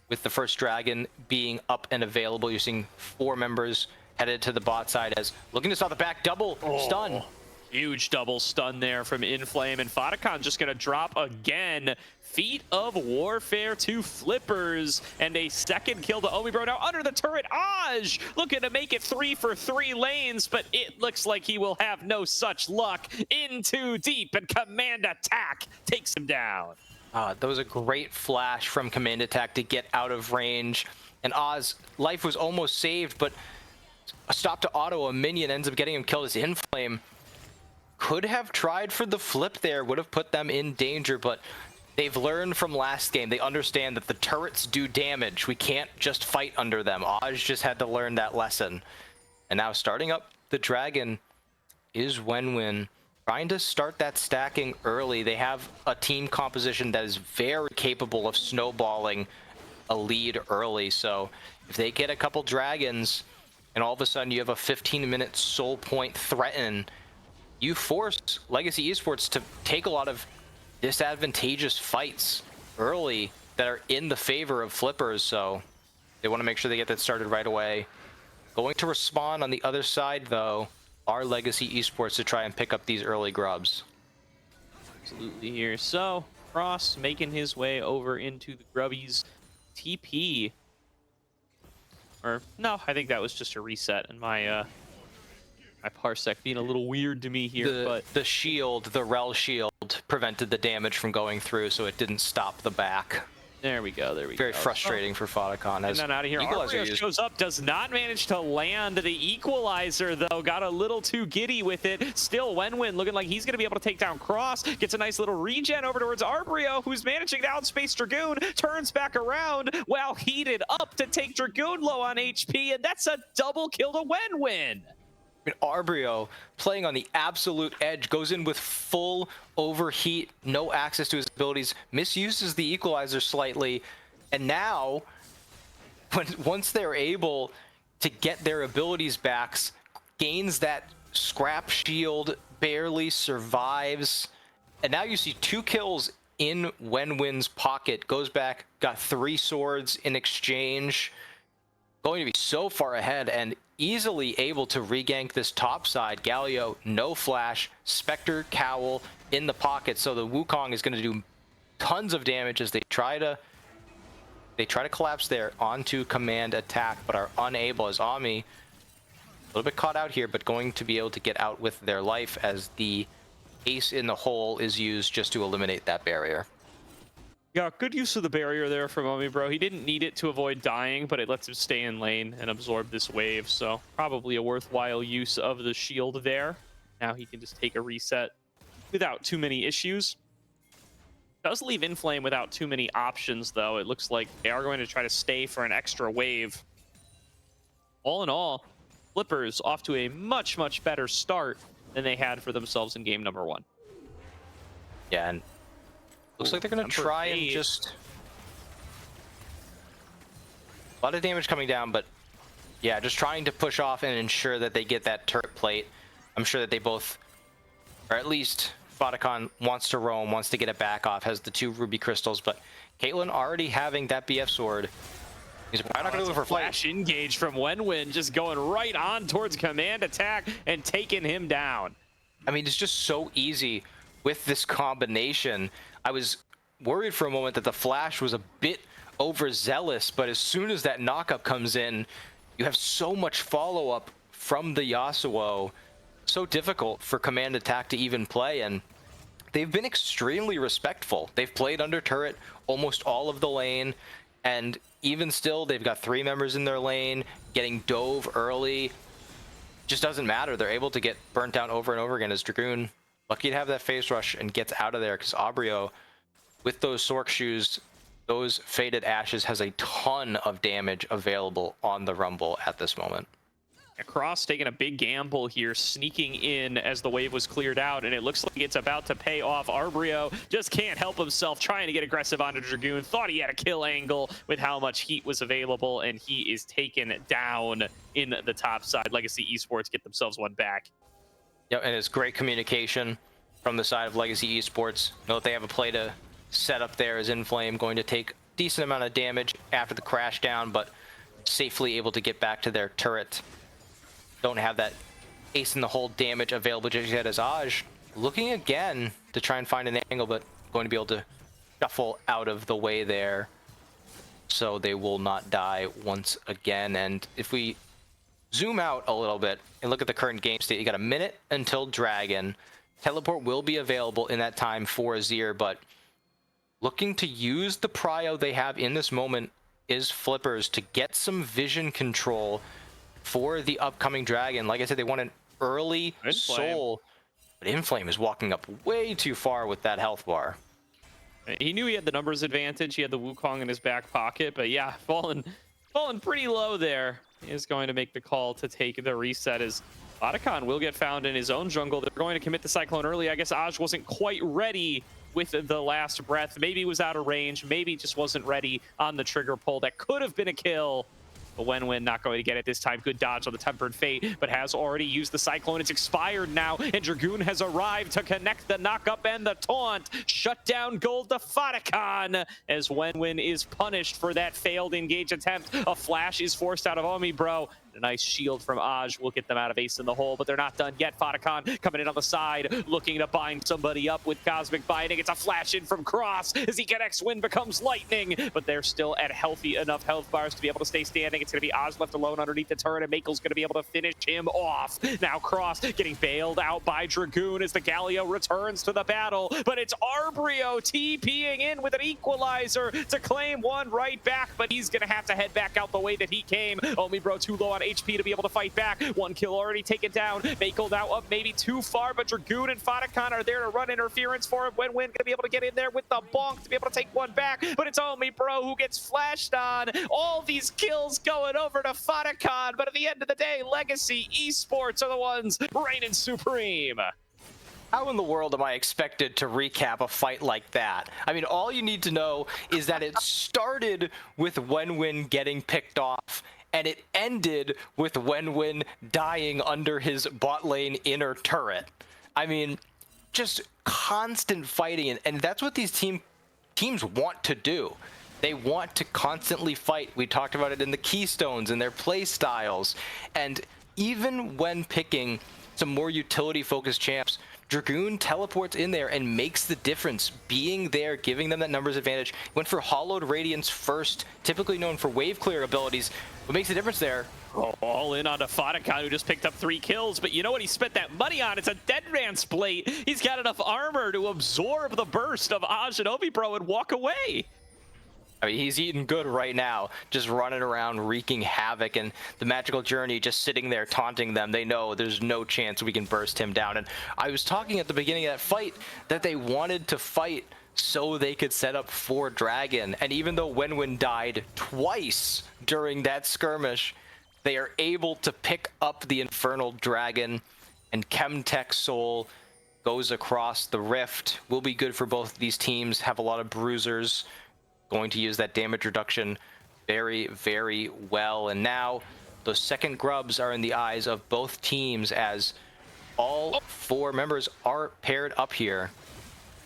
with the first dragon being up and available. You're seeing 4 members headed to the bot side as looking to stop the back double stun. Huge double stun there from Inflame, and Fotacon just gonna drop again. Feet of Warfare to Flippers, and a second kill to Omibro. Now under the turret, Aj looking to make it 3 for 3 lanes, but it looks like he will have no such luck. In too deep, and Command Attack takes him down. That was a great flash from Command Attack to get out of range, and Oz life was almost saved, but a stop to auto, a minion ends up getting him killed as Inflame. Could have tried for the flip there, would have put them in danger, but they've learned from last game. They understand that the turrets do damage. We can't just fight under them. Oz just had to learn that lesson. And now starting up the dragon is Wenwen. Trying to start that stacking early. They have a team composition that is very capable of snowballing a lead early. So if they get a couple dragons, and all of a sudden you have a 15-minute soul point threaten, you force Legacy Esports to take a lot of disadvantageous fights early that are in the favor of Flippers, so they want to make sure they get that started right away. Going to respond on the other side, though, are Legacy Esports to try and pick up these early grubs. Absolutely here. So, Cross making his way over into the Grubbies. TP. Or, no, I think that was just a reset, and my parsec being a little weird to me here. But the shield, the Rel shield, prevented the damage from going through, so it didn't stop the back. There we go, there we go. Very frustrating for Fotacon. And then out of here, Arbrio shows up, does not manage to land the equalizer, though. Got a little too giddy with it. Still, Wenwen looking like he's going to be able to take down Cross. Gets a nice little regen over towards Arbrio, who's managing to outspace Dragoon. Turns back around while heated up to take Dragoon low on HP, and that's a double kill to Wenwen. Arbrio playing on the absolute edge, goes in with full overheat, no access to his abilities, misuses the equalizer slightly, and now once they're able to get their abilities back, gains that scrap shield, barely survives, and now you see 2 kills in Wenwen's pocket. Goes back, got 3 swords in exchange, going to be so far ahead and easily able to regank this top side. Galio, no flash, Spectre, Cowl in the pocket, so the Wukong is going to do tons of damage as they try to collapse there onto Command Attack, but are unable, as Ami a little bit caught out here, but going to be able to get out with their life as the ace in the hole is used just to eliminate that barrier. Yeah, good use of the barrier there from Omibro. He didn't need it to avoid dying, but it lets him stay in lane and absorb this wave, so probably a worthwhile use of the shield there. Now he can just take a reset without too many issues. Does leave Inflame without too many options, though. It looks like they are going to try to stay for an extra wave. All in all, Flippers off to a much, much better start than they had for themselves in game number 1. Yeah, and looks like they're going to try and just... A lot of damage coming down, but yeah, just trying to push off and ensure that they get that turret plate. I'm sure that they both, or at least Fotacon wants to roam, wants to get it back off, has the 2 ruby crystals, but Caitlyn already having that BF sword. He's probably not going to go for flash engage from Wenwen, just going right on towards Command Attack and taking him down. I mean, it's just so easy with this combination. I was worried for a moment that the flash was a bit overzealous, but as soon as that knockup comes in, you have so much follow-up from the Yasuo. So difficult for command attack to even play, and they've been extremely respectful. They've played under turret almost all of the lane, and even still, they've got 3 members in their lane, getting dove early. Just doesn't matter. They're able to get burnt down over and over again as Dragoon, lucky to have that phase rush and gets out of there, because Aubrio, with those Sork shoes, those Faded Ashes, has a ton of damage available on the Rumble at this moment. Cross taking a big gamble here, sneaking in as the wave was cleared out, and it looks like it's about to pay off. Arbrio just can't help himself, trying to get aggressive onto Dragoon. Thought he had a kill angle with how much heat was available, and he is taken down in the top side. Legacy Esports get themselves one back. Yep, and it's great communication from the side of Legacy Esports. Know that they have a play to set up there as Inflame, going to take a decent amount of damage after the crash down, but safely able to get back to their turret. Don't have that ace in the hole damage available just yet as Aj looking again to try and find an angle, but going to be able to shuffle out of the way there, so they will not die once again. And if we zoom out a little bit and look at the current game state, you got a minute until Dragon. Teleport will be available in that time for Azir, but looking to use the prio they have in this moment is Flippers to get some vision control for the upcoming Dragon. Like I said, they want an early soul, but Inflame is walking up way too far with that health bar. He knew he had the numbers advantage. He had the Wukong in his back pocket, but yeah, falling pretty low there. He is going to make the call to take the reset as Otacon will get found in his own jungle. They're going to commit the Cyclone early. I guess Aj wasn't quite ready with the last breath. Maybe he was out of range. Maybe just wasn't ready on the trigger pull. That could have been a kill. But Wenwen not going to get it this time. Good dodge on the Tempered Fate, but has already used the Cyclone. It's expired now, and Dragoon has arrived to connect the knock-up and the taunt. Shut down gold to Fotacon as Wenwen is punished for that failed engage attempt. A flash is forced out of Omi, bro. A nice shield from Aj will get them out of ace in the hole, but they're not done yet. Fotacon coming in on the side, looking to bind somebody up with Cosmic Binding. It's a flash in from Cross as he connects. Wind becomes lightning, but they're still at healthy enough health bars to be able to stay standing. It's going to be Aj left alone underneath the turret, and Makel's going to be able to finish him off. Now Cross getting bailed out by Dragoon as the Galio returns to the battle, but it's Arbrio TPing in with an equalizer to claim one right back, but he's going to have to head back out the way that he came. Only bro too low on HP to be able to fight back. One kill already taken down. Makel now up maybe too far, but Dragoon and Fotacon are there to run interference for him. Wenwen going to be able to get in there with the bonk to be able to take one back, but it's only bro who gets flashed on. All these kills going over to Fotacon, but at the end of the day, Legacy Esports are the ones reigning supreme. How in the world am I expected to recap a fight like that? I mean, all you need to know is that it started with Wenwen getting picked off, and it ended with Wenwen dying under his bot lane inner turret. I mean, just constant fighting, and that's what these teams want to do. They want to constantly fight. We talked about it in the Keystones and their play styles. And even when picking some more utility-focused champs, Dragoon teleports in there and makes the difference, being there, giving them that numbers advantage. Went for Hollowed Radiance first, typically known for wave clear abilities. What makes the difference there? Oh, all in onto Fotacon, who just picked up 3 kills, but you know what he spent that money on? It's a Dead Man's Plate. He's got enough armor to absorb the burst of Aj and Obibro and walk away. I mean, he's eating good right now, just running around wreaking havoc, and the Magical Journey just sitting there taunting them. They know there's no chance we can burst him down. And I was talking at the beginning of that fight that they wanted to fight so they could set up for Dragon. And even though Wenwen died twice during that skirmish, they are able to pick up the Infernal Dragon, and Chemtech Soul goes across the rift. Will be good for both these teams, have a lot of bruisers. Going to use that damage reduction very, very well. And now those second grubs are in the eyes of both teams as all 4 members are paired up here.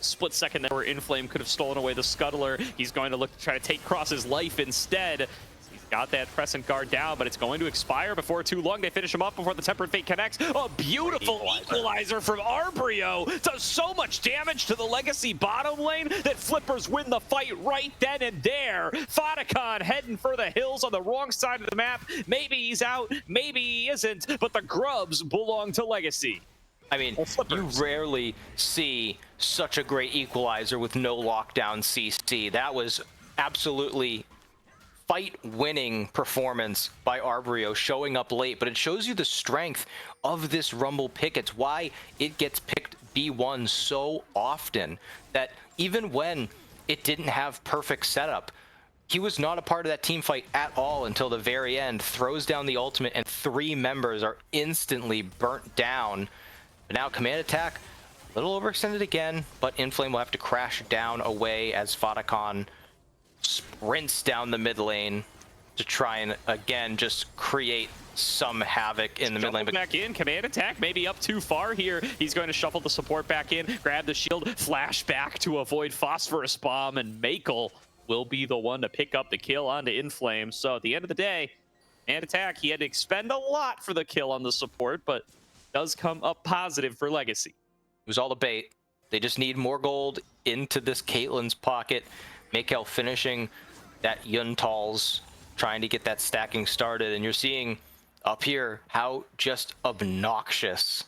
Split second there where Inflame could have stolen away the Scuttler. He's going to look to try to take Cross's life instead. He's got that Crescent Guard down, but it's going to expire before too long. They finish him up before the Tempered Fate connects. A beautiful equalizer from Arbrio does so much damage to the Legacy bottom lane that Flippers win the fight right then and there. Fotacon heading for the hills on the wrong side of the map. Maybe he's out, maybe he isn't, but the grubs belong to Legacy. I mean, you rarely see such a great equalizer with no lockdown CC. That was absolutely fight-winning performance by Arbrio, showing up late, but it shows you the strength of this Rumble pick. It's why it gets picked B1 so often, that even when it didn't have perfect setup, he was not a part of that team fight at all until the very end, throws down the ultimate, and 3 members are instantly burnt down. But now Command Attack, a little overextended again, but Inflame will have to crash down away as Fotacon sprints down the mid lane to try and again just create some havoc in the mid lane. Back in, Command Attack maybe up too far here. He's going to shuffle the support back in, grab the shield, flash back to avoid Phosphorus Bomb, and Makel will be the one to pick up the kill onto Inflame. So at the end of the day, Command Attack, he had to expend a lot for the kill on the support, but does come up positive for Legacy. It was all the bait. They just need more gold into this Caitlyn's pocket. Makel finishing that Yuntal's, trying to get that stacking started. And you're seeing up here how just obnoxious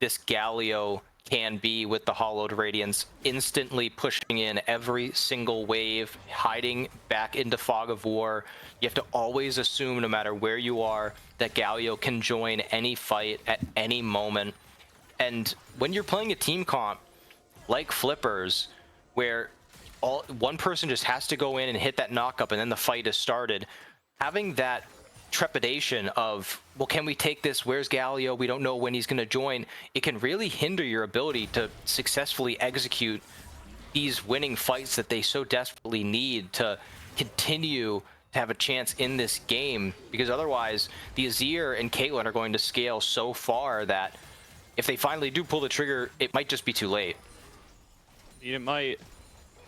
this Galio can be with the Hollowed Radiance, instantly pushing in every single wave, hiding back into Fog of War. You have to always assume, no matter where you are, that Galio can join any fight at any moment. And when you're playing a team comp like Flippers, where one person just has to go in and hit that knock-up and then the fight is started, having that trepidation of, well, can we take this? Where's Galio? We don't know when he's going to join. It can really hinder your ability to successfully execute these winning fights that they so desperately need to continue to have a chance in this game, because otherwise the Azir and Caitlyn are going to scale so far that if they finally do pull the trigger, it might just be too late. It might.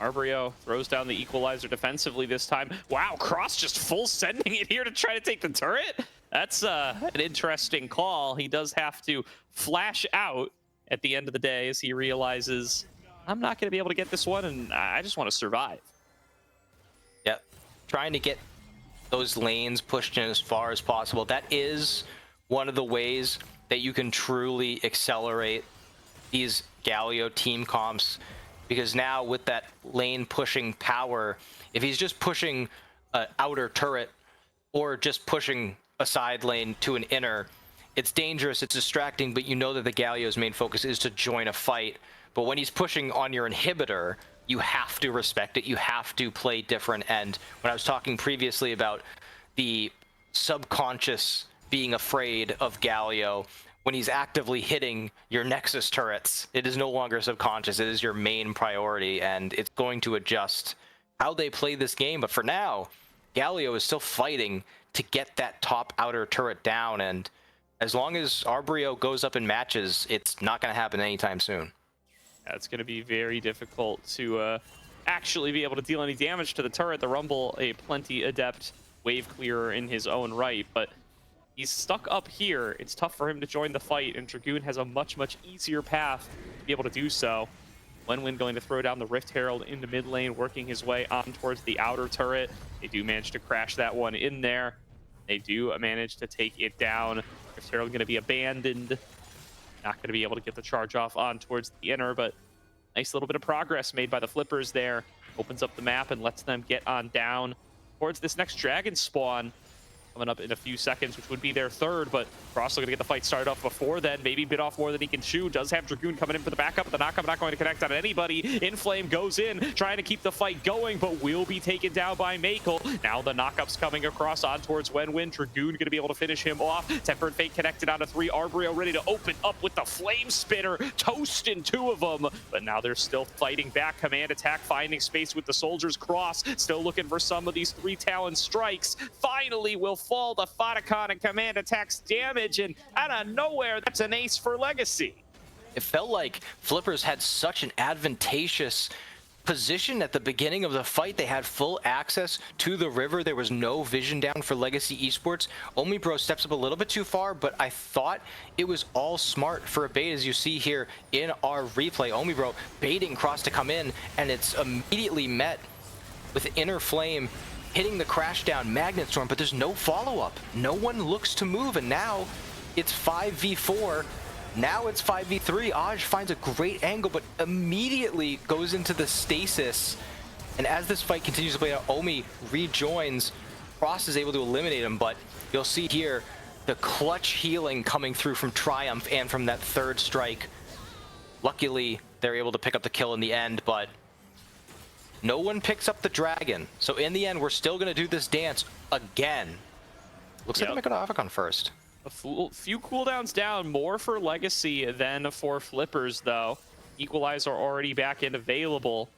Arbrio throws down the equalizer defensively this time. Wow, Cross just full sending it here to try to take the turret. That's an interesting call. He does have to flash out at the end of the day as he realizes, I'm not going to be able to get this one, and I just want to survive. Yep, trying to get those lanes pushed in as far as possible. That is one of the ways that you can truly accelerate these Galio team comps, because now with that lane pushing power, if he's just pushing an outer turret or just pushing a side lane to an inner, it's dangerous, it's distracting, but you know that the Galio's main focus is to join a fight. But when he's pushing on your inhibitor, you have to respect it, you have to play different. And when I was talking previously about the subconscious being afraid of Galio, when he's actively hitting your Nexus turrets, it is no longer subconscious, it is your main priority, and it's going to adjust how they play this game. But for now, Galio is still fighting to get that top outer turret down, and as long as Arbrio goes up in matches, it's not going to happen anytime soon. Yeah, it's going to be very difficult to actually be able to deal any damage to the turret. The Rumble, a plenty adept wave clearer in his own right, but he's stuck up here. It's tough for him to join the fight, and Dragoon has a much easier path to be able to do so. Wenwin going to throw down the Rift Herald into mid lane, working his way on towards the outer turret. They do manage to crash that one in there. They do manage to take it down. Rift Herald going to be abandoned. Not going to be able to get the charge off on towards the inner, but nice little bit of progress made by the Flippers there. Opens up the map and lets them get on down towards this next dragon spawn coming up in a few seconds, which would be their third, but Cross looking to get the fight started off before then. Maybe bit off more than he can chew. Does have Dragoon coming in for the backup, but the knockup not going to connect on anybody. Inflame goes in, trying to keep the fight going, but will be taken down by Makel. Now the knockup's coming across on towards Wenwin. Dragoon going to be able to finish him off. Tempered Fate connected onto 3. Arbrio ready to open up with the Flame Spitter, toasting 2 of them, but now they're still fighting back. Command Attack finding space with the Soldiers. Cross still looking for some of these 3 Talon strikes. Finally will fall to Fotacon, and Command Attack's damage, and out of nowhere, that's an ace for Legacy. It felt like Flippers had such an advantageous position at the beginning of the fight. They had full access to the river. There was no vision down for Legacy Esports. Omibro steps up a little bit too far, but I thought it was all smart for a bait, as you see here in our replay. Omibro baiting cross to come in, and it's immediately met with Inner Flame hitting the crash down Magnet Storm, but there's no follow-up. No one looks to move, and now it's 5v4. Now it's 5v3. Aj finds a great angle, but immediately goes into the stasis. And as this fight continues to play out, Omi rejoins. Frost is able to eliminate him, but you'll see here the clutch healing coming through from Triumph and from that third strike. Luckily, they're able to pick up the kill in the end, but no one picks up the dragon. So in the end, we're still going to do this dance again. Looks like I'm going to go to Avacon first. A few cooldowns down, more for Legacy than for Flippers, though. Equalizer already back and available.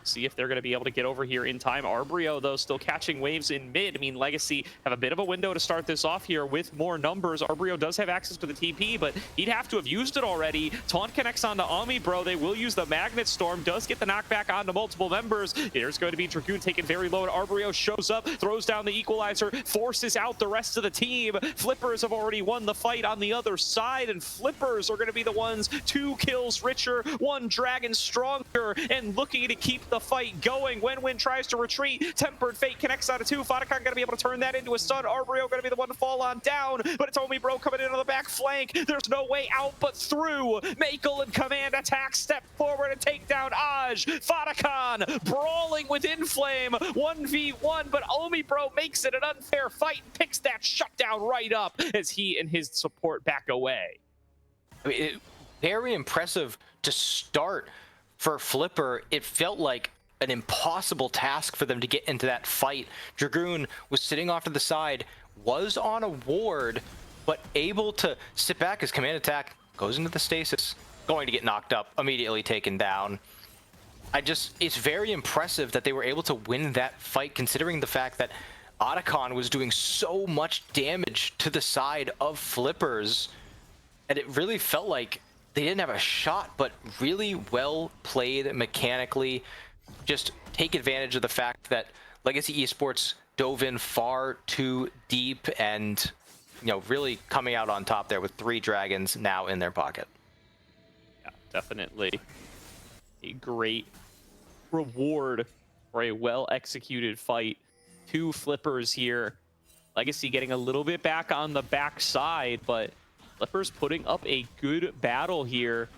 See if they're going to be able to get over here in time. Arbrio, though, still catching waves in mid. I mean, Legacy have a bit of a window to start this off here with more numbers. Arbrio does have access to the TP, but he'd have to have used it already. Taunt connects onto Omibro. They will use the Magnet Storm. Does get the knockback onto multiple members. There's going to be Dragoon taken very low, and Arbrio shows up, throws down the Equalizer, forces out the rest of the team. Flippers have already won the fight on the other side, and Flippers are going to be the ones 2 kills richer, 1 dragon stronger, and looking to keep the fight going. Wenwen tries to retreat. Tempered Fate connects out of 2. Fotacon going to be able to turn that into a stun. Arbrio going to be the one to fall on down, but it's Omibro coming in on the back flank. There's no way out but through. Makel and Command attack, step forward and take down Aj. Fotacon brawling with Inflame. 1v1, but Omibro makes it an unfair fight and picks that shutdown right up as he and his support back away. I mean, very impressive to start for Flipper. It felt like an impossible task for them to get into that fight. Dragoon was sitting off to the side, was on a ward, but able to sit back. His command attack goes into the stasis, going to get knocked up, immediately taken down. It's very impressive that they were able to win that fight, considering the fact that Otacon was doing so much damage to the side of Flippers, and it really felt like they didn't have a shot, but really well played mechanically. Just take advantage of the fact that Legacy Esports dove in far too deep and, really coming out on top there with 3 dragons now in their pocket. Yeah, definitely a great reward for a well-executed fight. 2 Flippers here. Legacy getting a little bit back on the backside, but Flippers putting up a good battle here,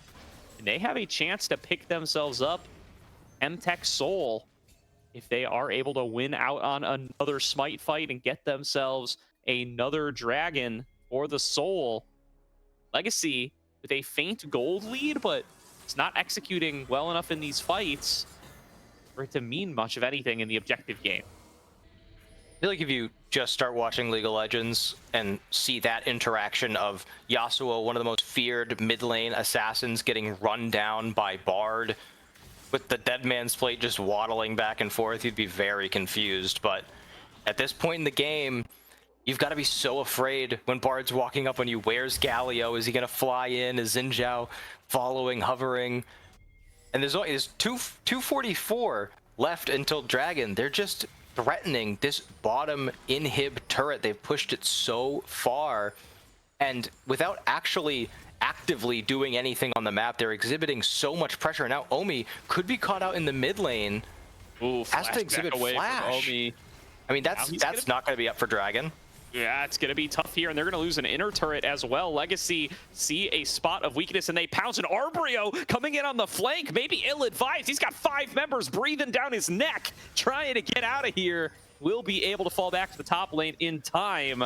and they have a chance to pick themselves up MTech Soul if they are able to win out on another Smite fight and get themselves another dragon for the Soul. Legacy with a faint gold lead, but it's not executing well enough in these fights for it to mean much of anything in the objective game. I feel like if you just start watching League of Legends and see that interaction of Yasuo, one of the most feared mid lane assassins, getting run down by Bard, with the Dead Man's Plate just waddling back and forth, you'd be very confused. But at this point in the game, you've got to be so afraid when Bard's walking up on you. Where's Galio? Is he going to fly in? Is Xin Zhao following, hovering? And there's 244 left until Dragon. They're just threatening this bottom inhib turret. They've pushed it so far, and without actually actively doing anything on the map, they're exhibiting so much pressure. Now Omi could be caught out in the mid lane. Ooh, has to exhibit flash. I mean, that's not going to be up for Dragon. Yeah, it's going to be tough here, and they're going to lose an inner turret as well. Legacy see a spot of weakness, and they pounce an Arbrio coming in on the flank. Maybe ill-advised. He's got 5 members breathing down his neck, trying to get out of here. Will be able to fall back to the top lane in time,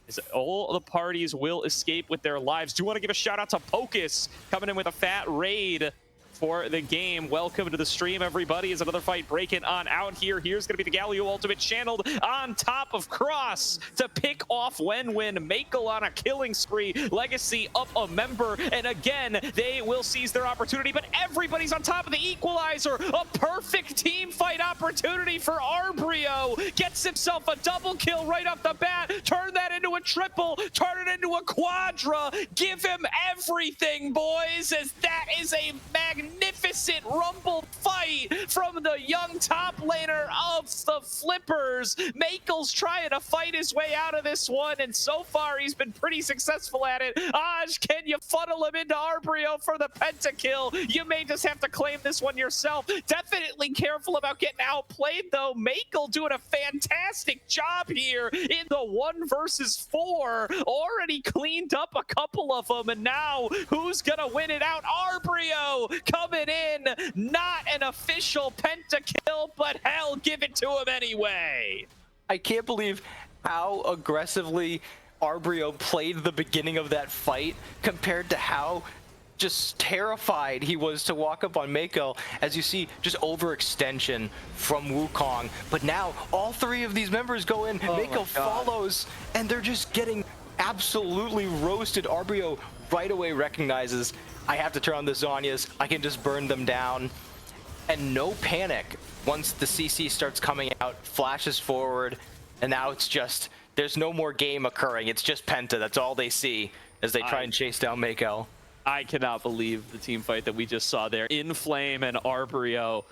as all the parties will escape with their lives. Do want to give a shout out to Pocus coming in with a fat raid for the game. Welcome to the stream, everybody, as another fight breaking on out here. Here's going to be the Galio ultimate channeled on top of Cross to pick off Wenwen. Makel on a killing spree. Legacy up a member, and again, they will seize their opportunity, but everybody's on top of the equalizer. A perfect team fight opportunity for Arbrio. Gets himself a double kill right off the bat. Turn that into a triple. Turn it into a quadra. Give him everything, boys, as that is a magnificent magnificent rumble fight from the young top laner of the Flippers. Makel's trying to fight his way out of this one, and so far he's been pretty successful at it. Aj, can you funnel him into Arbrio for the pentakill? You may just have to claim this one yourself. Definitely careful about getting outplayed though. Makel doing a fantastic job here in the 1 versus 4. Already cleaned up a couple of them, and now who's gonna win it out? Arbrio coming in. Not an official pentakill, but hell, give it to him anyway. I can't believe how aggressively Arbrio played the beginning of that fight compared to how just terrified he was to walk up on Makel. As you see, just overextension from Wukong. But now all 3 of these members go in, Makel follows, and they're just getting absolutely roasted. Arbrio right away recognizes, I have to turn on the Zhonya's, I can just burn them down. And no panic once the CC starts coming out, flashes forward, and now it's just, there's no more game occurring. It's just Penta. That's all they see as they try and chase down Makel. I cannot believe the team fight that we just saw there. Inflame and Arbrio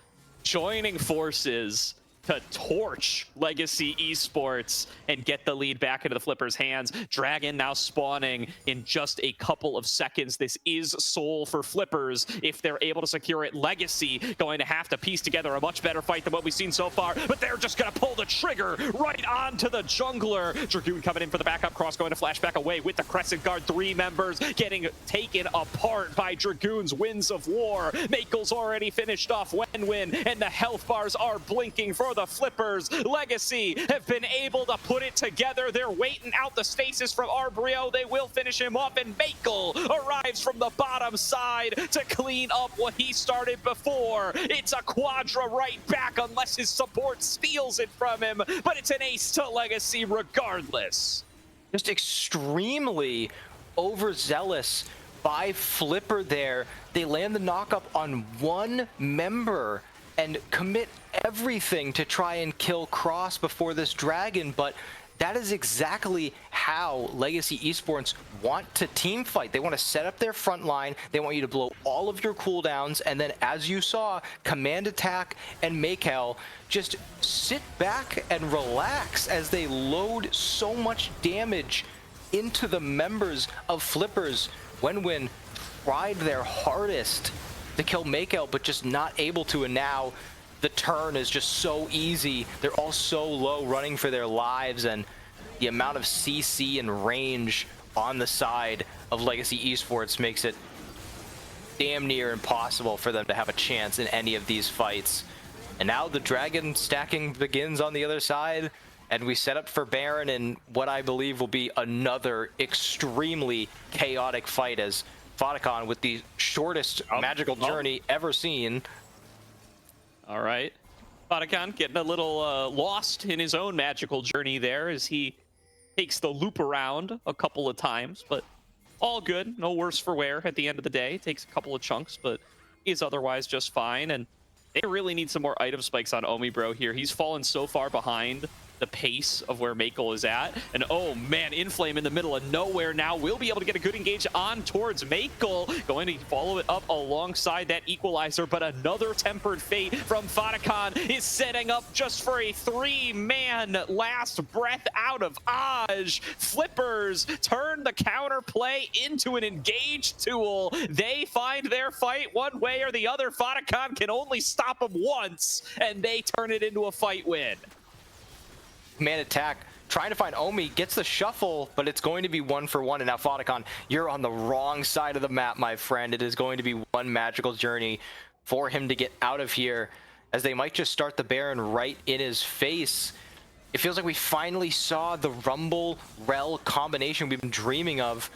joining forces to torch Legacy Esports and get the lead back into the Flippers' hands. Dragon now spawning in just a couple of seconds. This is Soul for Flippers. If they're able to secure it, Legacy going to have to piece together a much better fight than what we've seen so far, but they're just going to pull the trigger right onto the jungler. Dragoon coming in for the backup, Cross going to flash back away with the Crescent Guard. 3 members getting taken apart by Dragoon's Winds of War. Makel's already finished off Wenwin, and the health bars are blinking for the Flippers. Legacy have been able to put it together. They're waiting out the stasis from Arbrio. They will finish him off, and Makel arrives from the bottom side to clean up what he started before. It's a Quadra right back unless his support steals it from him, but it's an ace to Legacy regardless. Just extremely overzealous by Flipper there. They land the knockup on 1 member and commit everything to try and kill Cross before this dragon, but that is exactly how Legacy Esports want to team fight. They want to set up their front line, they want you to blow all of your cooldowns, and then as you saw, command attack and Makel just sit back and relax as they load so much damage into the members of Flippers. Wenwin tried their hardest to kill Makel, but just not able to, and now the turn is just so easy. They're all so low, running for their lives, and the amount of CC and range on the side of Legacy Esports makes it damn near impossible for them to have a chance in any of these fights. And now the dragon stacking begins on the other side, and we set up for Baron in what I believe will be another extremely chaotic fight, as Fotacon with the shortest magical journey ever seen. All right. Fotacon getting a little lost in his own magical journey there as he takes the loop around a couple of times, but all good. No worse for wear at the end of the day. Takes a couple of chunks, but is otherwise just fine. And they really need some more item spikes on Omi Bro here. He's fallen so far behind the pace of where Makel is at, and oh man, Inflame in the middle of nowhere now will be able to get a good engage on towards Makel, going to follow it up alongside that equalizer, but another tempered fate from Fotacon is setting up just for a 3-man last breath out of Aj. Flippers turn the counterplay into an engaged tool. They find their fight one way or the other. Fotacon can only stop them once, and they turn it into a fight win. Man attack, trying to find Omi, gets the shuffle, but it's going to be 1-for-1. And now Fotacon, you're on the wrong side of the map, my friend. It is going to be one magical journey for him to get out of here, as they might just start the Baron right in his face. It feels like we finally saw the Rumble Rel combination we've been dreaming of.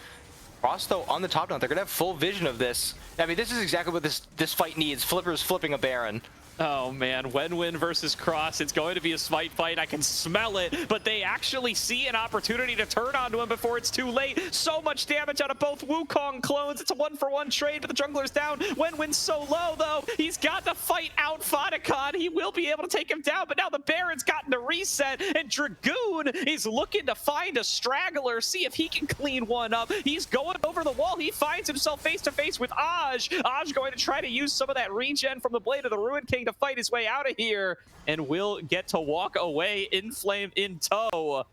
Cross, though, on the top now. They're going to have full vision of this. I mean, this is exactly what this fight needs. Flippers flipping a Baron. Oh man, Wenwin versus Cross. It's going to be a smite fight. I can smell it, but they actually see an opportunity to turn onto him before it's too late. So much damage out of both Wukong clones. It's a 1-for-1 trade, but the jungler's down. Wenwin's so low, though. He's got to fight out Fotacon. He will be able to take him down, but now the Baron's gotten to reset, and Dragoon is looking to find a straggler, see if he can clean one up. He's going over the wall. He finds himself face to face with Aj. Aj going to try to use some of that regen from the Blade of the Ruin King to fight his way out of here, and will get to walk away, Inflame in tow.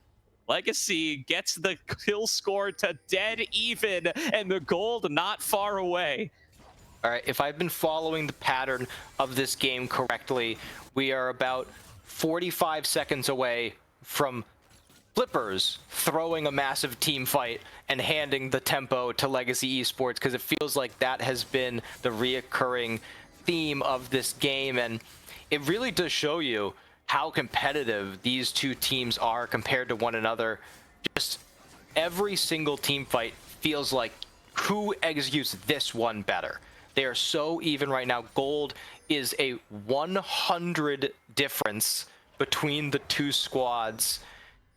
Legacy gets the kill score to dead even, and the gold not far away. All right, if I've been following the pattern of this game correctly, we are about 45 seconds away from Flippers throwing a massive team fight and handing the tempo to Legacy Esports, because it feels like that has been the reoccurring theme of this game, and it really does show you how competitive these two teams are compared to one another. Just every single team fight feels like who executes this one better. They are so even right now. Gold is a 100 difference between the two squads.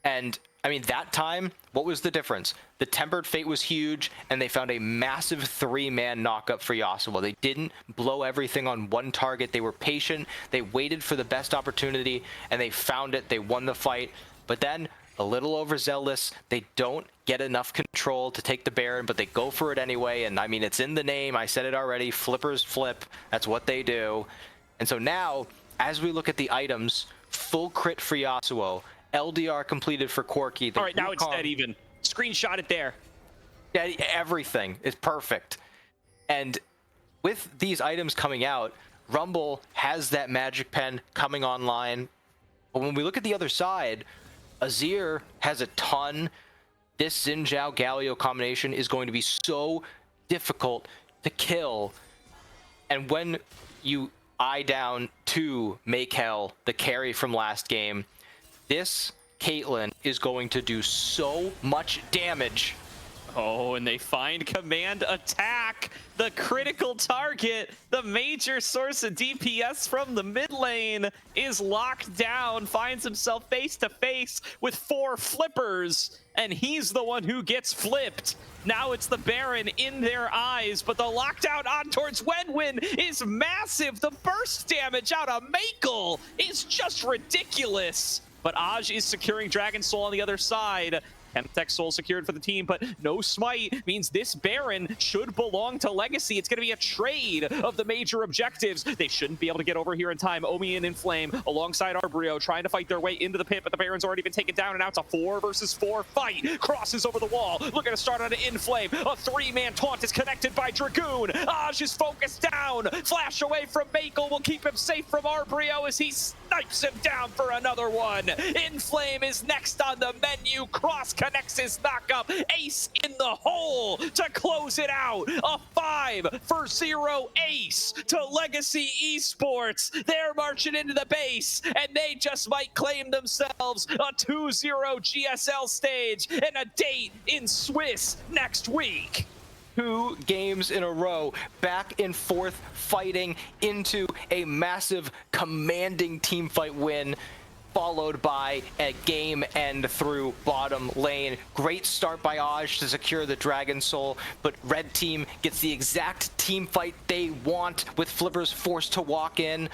And I mean, that time, what was the difference? The Tempered Fate was huge, and they found a massive 3-man knockup for Yasuo. They didn't blow everything on one target. They were patient. They waited for the best opportunity, and they found it. They won the fight. But then, a little overzealous. They don't get enough control to take the Baron, but they go for it anyway. And I mean, it's in the name. I said it already. Flippers flip. That's what they do. And so now, as we look at the items, full crit for Yasuo, LDR completed for Corki. All right, now it's dead even. Screenshot it there. Yeah, everything is perfect. And with these items coming out, Rumble has that magic pen coming online. But when we look at the other side, Azir has a ton. This Xin Zhao Galio combination is going to be so difficult to kill. And when you eye down to Maykel, the carry from last game, this Caitlyn is going to do so much damage. Oh, and they find command attack, the critical target. The major source of DPS from the mid lane is locked down, finds himself face to face with 4 flippers, and he's the one who gets flipped. Now it's the Baron in their eyes, but the lockdown on towards Wenwin is massive. The burst damage out of Maykel is just ridiculous. But Aj is securing Dragon Soul on the other side. Chemtech Soul secured for the team, but no smite means this Baron should belong to Legacy. It's going to be a trade of the major objectives. They shouldn't be able to get over here in time. Omi and Inflame alongside Arbrio trying to fight their way into the pit, but the Baron's already been taken down, and now it's a 4 versus 4 fight. Crosses over the wall, looking to start on an Inflame. A 3-man taunt is connected by Dragoon. Aj is focused down. Flash away from Maykel will keep him safe from Arbrio as he snipes him down for another one. Inflame is next on the menu. Cross connects his knockup. Ace in the hole to close it out. A 5-for-0 ace to Legacy Esports. They're marching into the base, and they just might claim themselves a 2-0 GSL stage and a date in Swiss next week. 2 games in a row, back and forth fighting into a massive commanding team fight win, followed by a game end through bottom lane. Great start by Aj to secure the Dragon Soul, but red team gets the exact team fight they want with Flippers forced to walk in,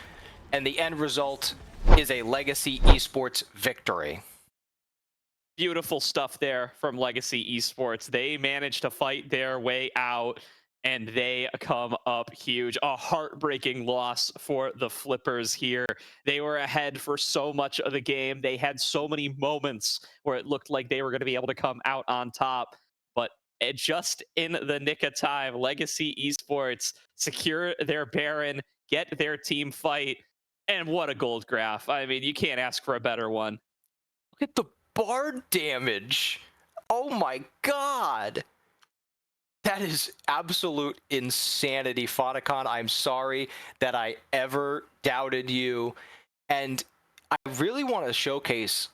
and the end result is a Legacy Esports victory. Beautiful stuff there from Legacy Esports. They managed to fight their way out, and they come up huge. A heartbreaking loss for the Flippers here. They were ahead for so much of the game. They had so many moments where it looked like they were going to be able to come out on top, but just in the nick of time, Legacy Esports secure their Baron, get their team fight, and what a gold graph. I mean, you can't ask for a better one. Look at the Bard damage. Oh my god. That is absolute insanity, Foticon. I'm sorry that I ever doubted you. And I really want to showcase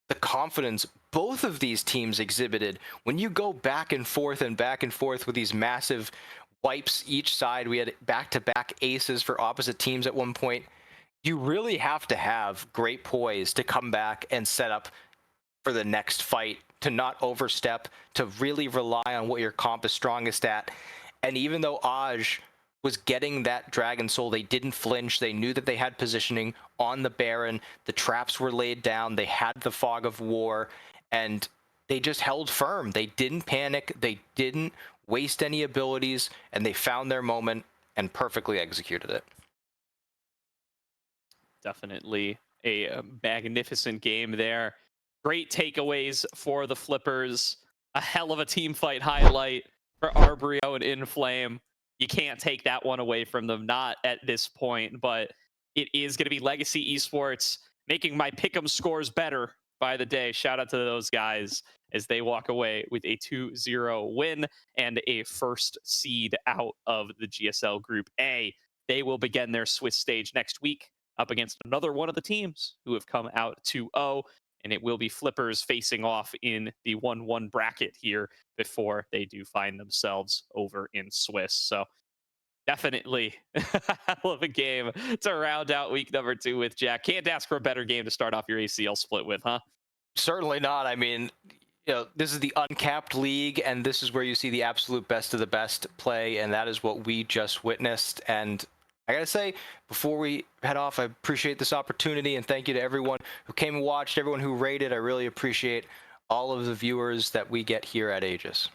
the confidence both of these teams exhibited. When you go back and forth with these massive wipes each side, we had back-to-back aces for opposite teams at one point. You really have to have great poise to come back and set up for the next fight, to not overstep, to really rely on what your comp is strongest at. And even though Aj was getting that Dragon Soul. They didn't flinch. They knew that they had positioning on the Baron. The traps were laid down. They had the Fog of War, and they just held firm. They didn't panic. They didn't waste any abilities, and they found their moment and perfectly executed it. Definitely a magnificent game there. Great takeaways for the Flippers. A hell of a team fight highlight for Arbrio and Inflame. You can't take that one away from them, not at this point, but it is going to be Legacy Esports making my pick'em scores better by the day. Shout out to those guys as they walk away with a 2-0 win and a first seed out of the GSL Group A. They will begin their Swiss stage next week up against another one of the teams who have come out 2-0, and it will be Flippers facing off in the 1-1 bracket here before they do find themselves over in Swiss. So definitely a hell of a game to round out week number 2 with, Jack. Can't ask for a better game to start off your ACL split with, huh? Certainly not. I mean, you know, this is the uncapped league, and this is where you see the absolute best of the best play, and that is what we just witnessed. And I gotta say, before we head off, I appreciate this opportunity, and thank you to everyone who came and watched, everyone who rated. I really appreciate all of the viewers that we get here at Aegis.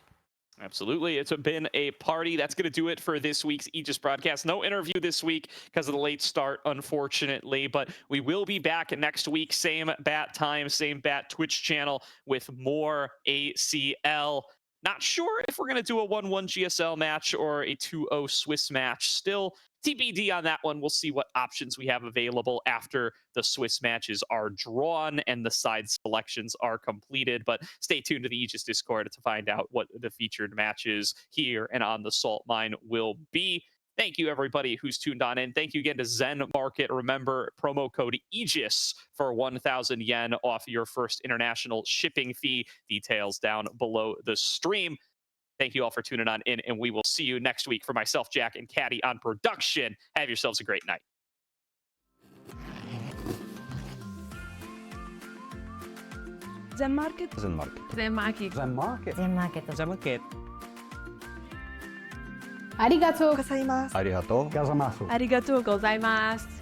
Absolutely. It's been a party. That's going to do it for this week's Aegis broadcast. No interview this week because of the late start, unfortunately, but we will be back next week. Same bat time, same bat Twitch channel with more ACL. Not sure if we're going to do a 1-1 GSL match or a 2-0 Swiss match. Still TBD on that one. We'll see what options we have available after the Swiss matches are drawn and the side selections are completed. But stay tuned to the Aegis Discord to find out what the featured matches here and on the Salt Mine will be. Thank you, everybody who's tuned on in. Thank you again to Zen Market. Remember, promo code Aegis for 1,000 yen off your first international shipping fee. Details down below the stream. Thank you all for tuning on in, and we will see you next week. For myself, Jack, and Caddy on production, have yourselves a great night. Zen Market. Zen Market. Zen Market. Zen Market. Zen Market. Zen Market. ありがとうございます。ありがとうございます。ありがとうございます。